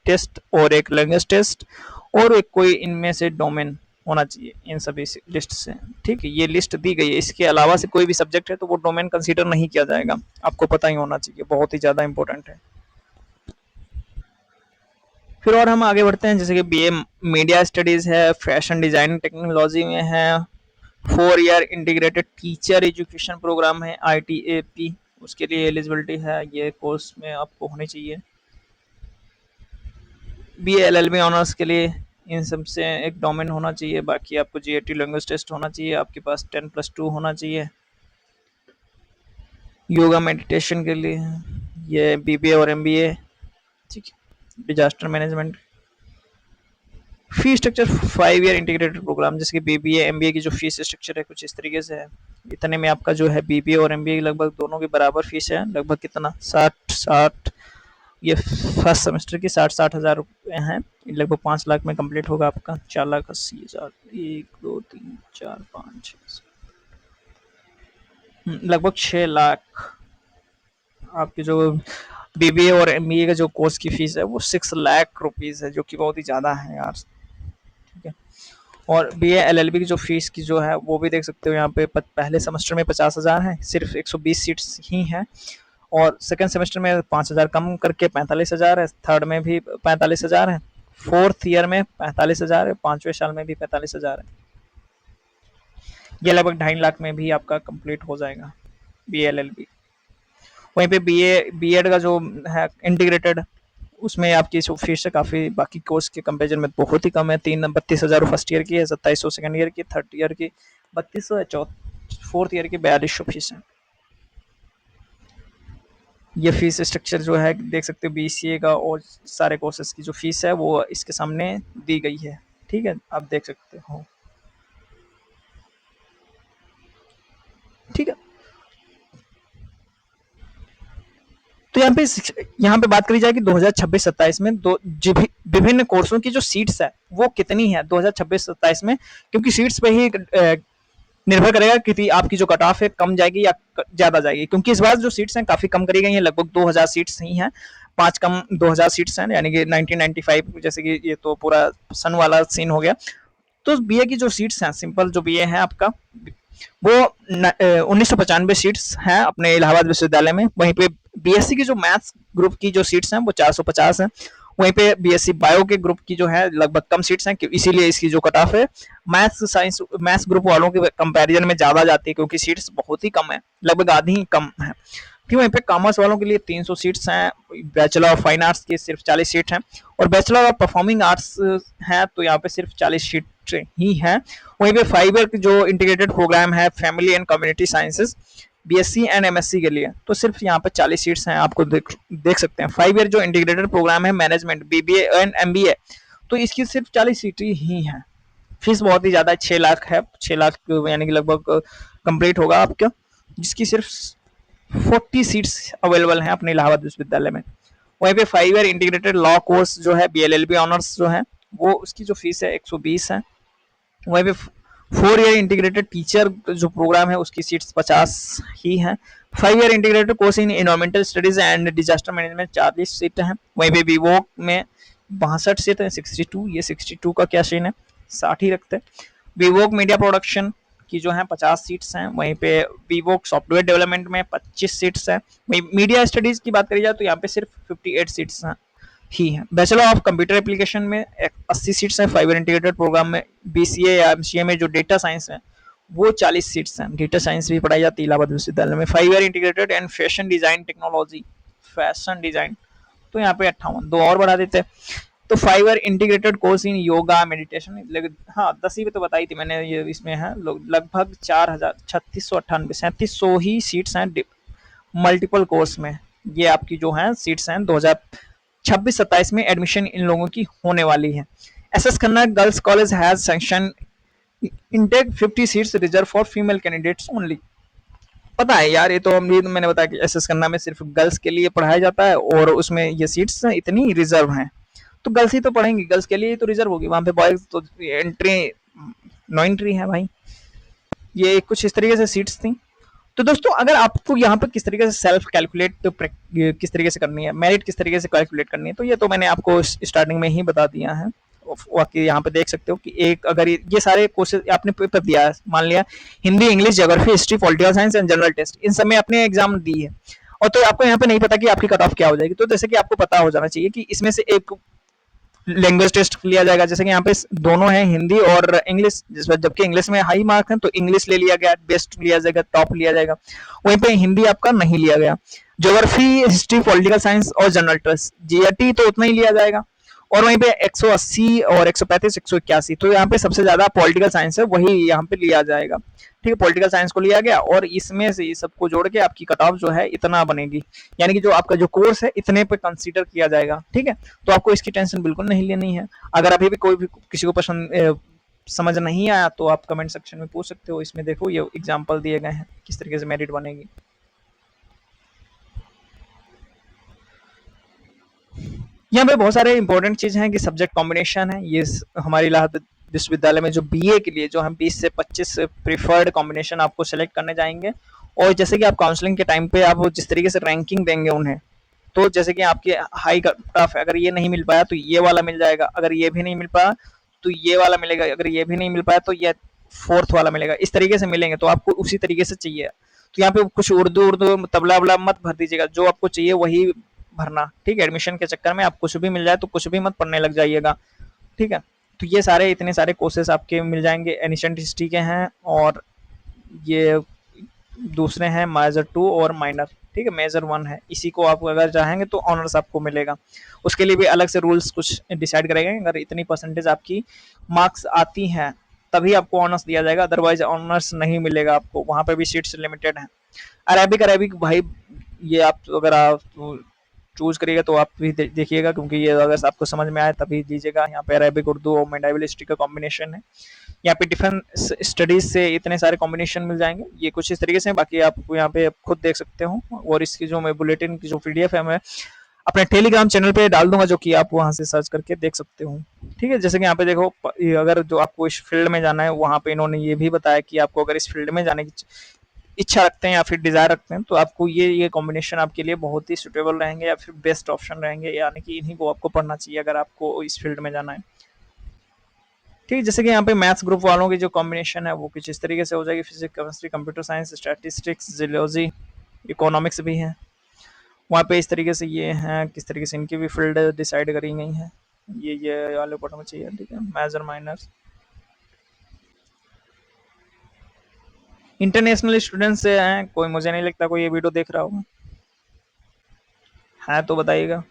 टेस्ट और एक लैंग्वेज टेस्ट और एक कोई इनमें से डोमेन होना चाहिए इन सभी लिस्ट से। ठीक है, ये लिस्ट दी गई है, इसके अलावा से कोई भी सब्जेक्ट है तो वो डोमेन कंसीडर नहीं किया जाएगा, आपको पता ही होना चाहिए, बहुत ही ज़्यादा इंपॉर्टेंट है। फिर और हम आगे बढ़ते हैं, जैसे कि बीए मीडिया स्टडीज है, फैशन डिजाइन टेक्नोलॉजी में है, 4 year integrated teacher education programme है ITAP, उसके लिए एलिजिबिलिटी है, ये कोर्स में आपको होनी चाहिए। बीए LLB ऑनर्स के लिए इन सब से एक डोमेन होना चाहिए, बाकी आपको GAT लैंग्वेज टेस्ट होना चाहिए, आपके पास 10+2 होना चाहिए। योगा मेडिटेशन के लिए ये BBA और MBA, ठीक है। Disaster management, fee structure 5 year integrated programme, जैसे कि BBA MBA की जो फीस स्ट्रक्चर है कुछ इस तरीके से है। इतने में आपका जो है BBA और MBA लगभग दोनों की बराबर फीस है, लगभग कितना 60 ये फर्स्ट सेमेस्टर की 60-60 हज़ार रुपये हैं। लगभग 5 लाख में कंप्लीट होगा आपका, 4,80,000, 1 2 3 4 5 6 लगभग 6 लाख। आपकी जो BBA और MBA का जो कोर्स की फीस है वो 6 लाख रुपीज़ है, जो कि बहुत ही ज़्यादा है यार, ठीक है। और BA LLB की जो फीस की जो है वो भी देख सकते हो यहाँ पे, पहले सेमेस्टर में 50,000 है, सिर्फ 120 सीट्स ही हैं, और सेकेंड सेमेस्टर में 5,000 कम करके 45,000 है, थर्ड में भी 45,000 है, फोर्थ ईयर में 45,000 है, 5वें साल में भी 45,000 है। ये लगभग 2.5 लाख में भी आपका कंप्लीट हो जाएगा BA LLB। वहीं पे BA B.Ed का जो है इंटीग्रेटेड, उसमें आपकी जो फीस है काफ़ी बाकी कोर्स के कंपेरिजन में बहुत ही कम है। 32,000 फर्स्ट ईयर की है, 2700 सेकेंड ईयर की, थर्ड ईयर की 3200 है, फोर्थ ईयर की 4200 फीस है। ये फीस स्ट्रक्चर जो है देख सकते हो BCA का और सारे कोर्सेज की जो फीस है वो इसके सामने दी गई है, ठीक है, आप देख सकते हो, ठीक है। तो यहाँ पे बात करी जाए कि 2026-27 में दो विभिन्न कोर्सों की जो सीट्स है वो कितनी है 2026-27 में, क्योंकि सीट्स पे ही निर्भर करेगा कि आपकी जो कट ऑफ है कम जाएगी या ज्यादा जाएगी, क्योंकि इस बार जो सीट्स हैं काफी कम करी गई हैं, लगभग 2,000 सीट्स ही हैं, 5 कम 2,000 सीट्स हैं, यानी कि 1995, जैसे कि ये तो पूरा सन वाला सीन हो गया। तो BA की जो सीट्स हैं, सिंपल जो BA है आपका, वो 1995 सीट्स हैं अपने इलाहाबाद विश्वविद्यालय में। वहीं पे BSc की जो मैथ्स ग्रुप की जो सीट्स हैं वो 450 हैं। वहीं पे BSc बायो के ग्रुप की जो है लगभग कम सीट्स हैं, इसीलिए इसकी जो कट ऑफ है मैथ्स ग्रुप वालों के कंपैरिजन में ज़्यादा जाती है, क्योंकि सीट्स बहुत ही कम है, लगभग आधी ही कम है। फिर वहीं पे कॉमर्स वालों के लिए 300 सीट्स हैं, बैचलर ऑफ फाइन आर्ट्स की सिर्फ 40 सीट हैं, और बैचलर ऑफ परफॉर्मिंग आर्ट्स हैं तो यहाँ पे सिर्फ 40 सीट ही हैं। वहीं पे 5 ईयर जो इंटीग्रेटेड प्रोग्राम है family and community sciences BSc and MSc के लिए, तो सिर्फ यहाँ पे 40 सीट्स हैं, आपको देख सकते हैं। 5 ईयर जो इंटीग्रेटेड प्रोग्राम है मैनेजमेंट BBA एंड MBA, तो इसकी सिर्फ 40 सीटें ही हैं। फीस बहुत ही ज़्यादा है, 6 लाख है, 6 लाख यानी कि लगभग कंप्लीट होगा आपका, जिसकी सिर्फ 40 सीट्स अवेलेबल हैं अपने इलाहाबाद विश्वविद्यालय में। वहीं पे 5 ईयर इंटीग्रेटेड लॉ कोर्स जो है BLLB ऑनर्स जो है वो उसकी जो फीस है 120 है। वहीं पे 4 ईयर इंटीग्रेटेड टीचर जो प्रोग्राम है उसकी सीट्स 50 ही हैं। 5 year integrated course in environmental studies and disaster management 40 seat हैं। वहीं पे बीवोक में 62 सीट है, 62, ये 62 का क्या सीन है, 60 ही रखते हैं। बीवोक मीडिया प्रोडक्शन की जो है 50 सीट्स हैं। वहीं पे बीवोक सॉफ्टवेयर डेवलपमेंट में 25 सीट्स हैं। वहीं मीडिया स्टडीज की बात करी जाए तो यहाँ पे सिर्फ 58 सीट्स हैं ही है। बैचलर ऑफ कंप्यूटर एप्लीकेशन में 80 सीट्स हैं। 5 ईयर इंटीग्रेटेड प्रोग्राम में BCA या MCA में जो डेटा साइंस है वो 40 सीट्स हैं। डेटा साइंस भी पढ़ाई जाती है इलाहाबाद विश्वविद्यालय में। 5 year integrated and fashion design technology, fashion design, तो यहाँ पे 58, दो और बढ़ा देते हैं तो 5 year integrated course in yoga meditation, लेकिन हाँ 10वीं पे तो बताई थी मैंने, ये इसमें है लगभग 4,000 3698 3700 ही सीट्स हैं मल्टीपल कोर्स में। ये आपकी जो है सीट्स हैं 2026-27 में एडमिशन इन लोगों की होने वाली है। SS Khanna girls college has sanction intake 50 seats reserve for female candidates only. पता है यार, ये तो मैंने बताया कि SS खन्ना में सिर्फ गर्ल्स के लिए पढ़ाया जाता है और उसमें ये सीट्स इतनी रिजर्व हैं, तो गर्ल्स ही तो पढ़ेंगी, गर्ल्स के लिए ही तो रिजर्व होगी, वहां पे बॉयज तो एंट्री नो एंट्री है भाई। ये कुछ इस तरीके से सीट्स थी। तो दोस्तों अगर आपको यहाँ पर किस तरीके से सेल्फ कैलकुलेट किस तरीके से करनी है, मेरिट किस तरीके से कैलकुलेट करनी है, तो ये तो मैंने आपको स्टार्टिंग में ही बता दिया है। बाकी यहाँ पे देख सकते हो कि एक अगर ये सारे कोर्सेज आपने पेपर दिया है, मान लिया Hindi, English, geography, history, political science and general test, इन सब में आपने एग्जाम दी है, और तो आपको यहाँ पे नहीं पता कि आपकी कट ऑफ क्या हो जाएगी, तो जैसे कि आपको पता हो जाना चाहिए कि इसमें से एक लैंग्वेज टेस्ट लिया जाएगा, जैसे कि यहाँ पे दोनों हैं, हिंदी और इंग्लिश, जिसमें जबकि इंग्लिश में हाई मार्क है तो इंग्लिश ले लिया गया, बेस्ट लिया जाएगा, टॉप लिया जाएगा। वहीं पे हिंदी आपका नहीं लिया गया। ज्योग्राफी, हिस्ट्री, पॉलिटिकल साइंस और जनरल ट्रस्ट, जीआरटी तो उतना ही लिया जाएगा। और वहीं पे 180 और 135, 181, तो यहाँ पे सबसे ज्यादा पॉलिटिकल साइंस है, वही यहाँ पे लिया जाएगा। ठीक है, पॉलिटिकल साइंस को लिया गया और इसमें से सबको जोड़ के आपकी कट ऑफ जो है इतना बनेगी, यानी कि जो आपका जो कोर्स है इतने पे कंसीडर किया जाएगा। ठीक है, तो आपको इसकी टेंशन बिल्कुल नहीं लेनी है। अगर अभी भी कोई भी किसी को पसंद समझ नहीं आया तो आप कमेंट सेक्शन में पूछ सकते हो। इसमें देखो ये एग्जाम्पल दिए गए हैं किस तरीके से मेरिट बनेगी। यहाँ पे बहुत सारे इंपॉर्टेंट चीज हैं कि सब्जेक्ट कॉम्बिनेशन है। ये हमारी इलाहाबाद विश्वविद्यालय में जो बीए के लिए जो हम 20 से 25 प्रिफर्ड कॉम्बिनेशन आपको सेलेक्ट करने जाएंगे, और जैसे कि आप काउंसलिंग के टाइम पे आप जिस तरीके से रैंकिंग देंगे उन्हें, तो जैसे कि आपके हाई टफ है, अगर ये नहीं मिल पाया तो ये वाला मिल जाएगा, अगर ये भी नहीं मिल पाया तो ये वाला मिलेगा, अगर ये भी नहीं मिल पाया तो ये फोर्थ वाला मिलेगा। इस तरीके से मिलेंगे, तो आपको उसी तरीके से चाहिए। तो यहाँ पे कुछ उर्दू उर्दू तबला वबला मत भर दीजिएगा, जो आपको चाहिए वही भरना। ठीक है, एडमिशन के चक्कर में आप कुछ भी मिल जाए तो कुछ भी मत पढ़ने लग जाइएगा। ठीक है, तो ये सारे इतने सारे कोर्सेज आपके मिल जाएंगे। एनिशेंट हिस्ट्री के हैं, और ये दूसरे हैं मेजर 2 और माइनर। ठीक है, मेजर 1 है, इसी को आप अगर चाहेंगे तो ऑनर्स आपको मिलेगा। उसके लिए भी अलग से रूल्स कुछ डिसाइड करेंगे, अगर इतनी परसेंटेज आपकी मार्क्स आती हैं तभी आपको ऑनर्स दिया जाएगा, अदरवाइज ऑनर्स नहीं मिलेगा आपको, वहां पे भी सीट्स लिमिटेड हैं। अरेबिक अरेबिक भाई, ये आप अगर आप चूज करिएगा तो आप भी देखिएगा, क्योंकि ये अगर आपको समझ में आए तभी दीजिएगा। यहाँ पे अरेबिक, उर्दू और मेडाइवल हिस्ट्री का कॉम्बिनेशन है। यहाँ पे डिफेंस स्टडीज से इतने सारे कॉम्बिनेशन मिल जाएंगे। ये कुछ इस तरीके से, बाकी आप यहाँ पे खुद देख सकते हो। और इसकी जो मैं बुलेटिन की जो पीडीएफ है मैं अपने टेलीग्राम चैनल पे डाल दूंगा, जो कि आप वहां से सर्च करके देख सकते हो। ठीक है, जैसे कि यहाँ पे देखो, अगर जो आपको इस फील्ड में जाना है, वहां पे इन्होंने ये भी बताया कि आपको अगर इस फील्ड में जाने की इच्छा रखते हैं या फिर डिजायर रखते हैं, तो आपको ये कॉम्बिनेशन आपके लिए बहुत ही सुटेबल रहेंगे या फिर बेस्ट ऑप्शन रहेंगे, यानी कि इन्हीं को आपको पढ़ना चाहिए अगर आपको इस फील्ड में जाना है। ठीक है, जैसे कि यहाँ पे मैथ्स ग्रुप वालों की जो कॉम्बिनेशन है वो कुछ इस तरीके से हो जाएगी। Physics, chemistry, computer science, statistics, geology, economics भी है वहाँ पे। इस तरीके से ये हैं, किस तरीके से इनकी भी फील्ड डिसाइड करी गई है। ये वाले पढ़ना चाहिए। ठीक है, मेजर माइनर। इंटरनेशनल स्टूडेंट से हैं कोई, मुझे नहीं लगता कोई ये वीडियो देख रहा होगा। है तो बताइएगा।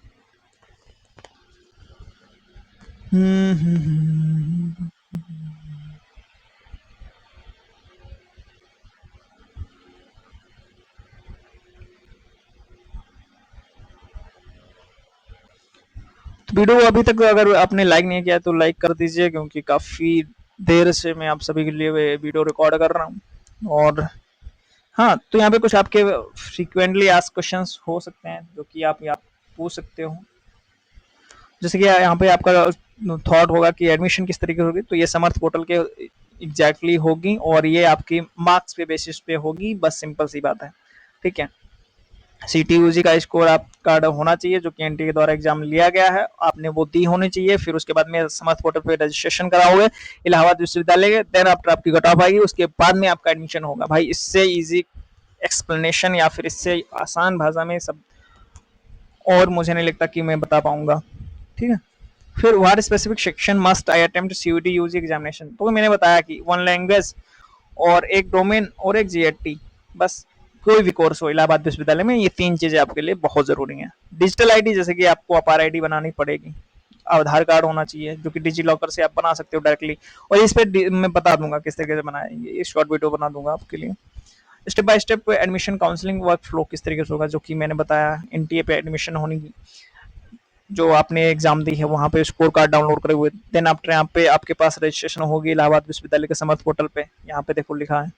तो वीडियो अभी तक अगर आपने लाइक नहीं किया तो लाइक कर दीजिए, क्योंकि काफ़ी देर से मैं आप सभी के लिए वीडियो रिकॉर्ड कर रहा हूँ। और हाँ, तो यहाँ पे कुछ आपके फ्रीक्वेंटली आस्क क्वेश्चंस हो सकते हैं जो कि आप यहाँ पूछ सकते हो। जैसे कि यहाँ पे आपका थॉट होगा कि एडमिशन किस तरीके होगी, तो ये समर्थ पोर्टल के एग्जैक्टली होगी, और ये आपकी मार्क्स पे बेसिस पे होगी, बस सिंपल सी बात है। ठीक है, सीटीयूजी का स्कोर आपका होना चाहिए, जो कि एनटी के द्वारा एग्जाम लिया गया है, आपने वो दी होनी चाहिए। फिर उसके बाद में समर्थ पोर्टल पे रजिस्ट्रेशन कराओगे इलाहाबाद विश्वविद्यालय के, देन आफ्टर आपकी कट ऑफ आएगी, उसके बाद में आपका एडमिशन होगा। भाई इससे इजी एक्सप्लेनेशन या फिर इससे आसान भाषा में सब और मुझे नहीं लगता कि मैं बता पाऊंगा। ठीक है, फिर what specific section must I attempt CUET UG examination, तो मैंने बताया कि 1 लैंग्वेज और एक डोमेन और एक जीएटी, बस। कोई भी कोर्स हो इलाहाबाद विश्वविद्यालय में, ये 3 चीजें आपके लिए बहुत जरूरी हैं। डिजिटल आईडी, जैसे कि आपको अपार आईडी बनानी पड़ेगी, आधार कार्ड होना चाहिए, जो कि डिजी लॉकर से आप बना सकते हो डायरेक्टली। और इस पे मैं बता दूंगा किस तरीके से बनाएंगे, ये शॉर्ट वीडियो बना दूंगा आपके लिए। Step by step admission counselling work flow किस तरीके से होगा, जो कि मैंने बताया। एनटीए पे एडमिशन होने की जो आपने एग्जाम दी है वहाँ पे स्कोर कार्ड डाउनलोड करे हुए, देन आफ्टर यहाँ पे आपके पास रजिस्ट्रेशन होगी इलाहाबाद विश्वविद्यालय के समर्थ पोर्टल पे, यहाँ पे देखो लिखा है।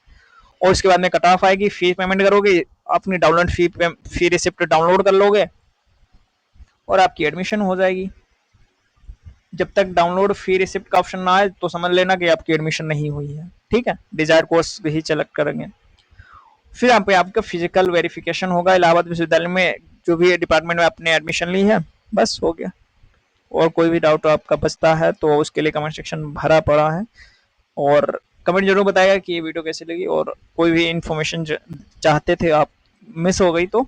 और उसके बाद में कट ऑफ आएगी, फी पेमेंट करोगे, अपनी डाउनलोड फी रिसिप्ट डाउनलोड कर लोगे और आपकी एडमिशन हो जाएगी। जब तक डाउनलोड फी रिसिप्ट का ऑप्शन ना आए तो समझ लेना कि आपकी एडमिशन नहीं हुई है। ठीक है, डिजायर कोर्स भी सेलेक्ट करेंगे। फिर यहाँ पे आपका फिजिकल वेरिफिकेशन होगा इलाहाबाद विश्वविद्यालय में, जो भी डिपार्टमेंट में आपने एडमिशन ली है, बस हो गया। और कोई भी डाउट आपका बचता है तो उसके लिए कमेंट सेक्शन भरा पड़ा है, और कमेंट जरूर बताएगा कि ये वीडियो कैसी लगी, और कोई भी इंफॉर्मेशन चाहते थे आप मिस हो गई तो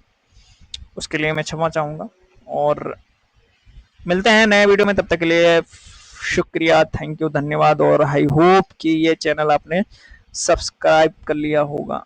उसके लिए मैं क्षमा चाहूँगा। और मिलते हैं नए वीडियो में, तब तक के लिए शुक्रिया, थैंक यू, धन्यवाद। और आई होप कि ये चैनल आपने सब्सक्राइब कर लिया होगा।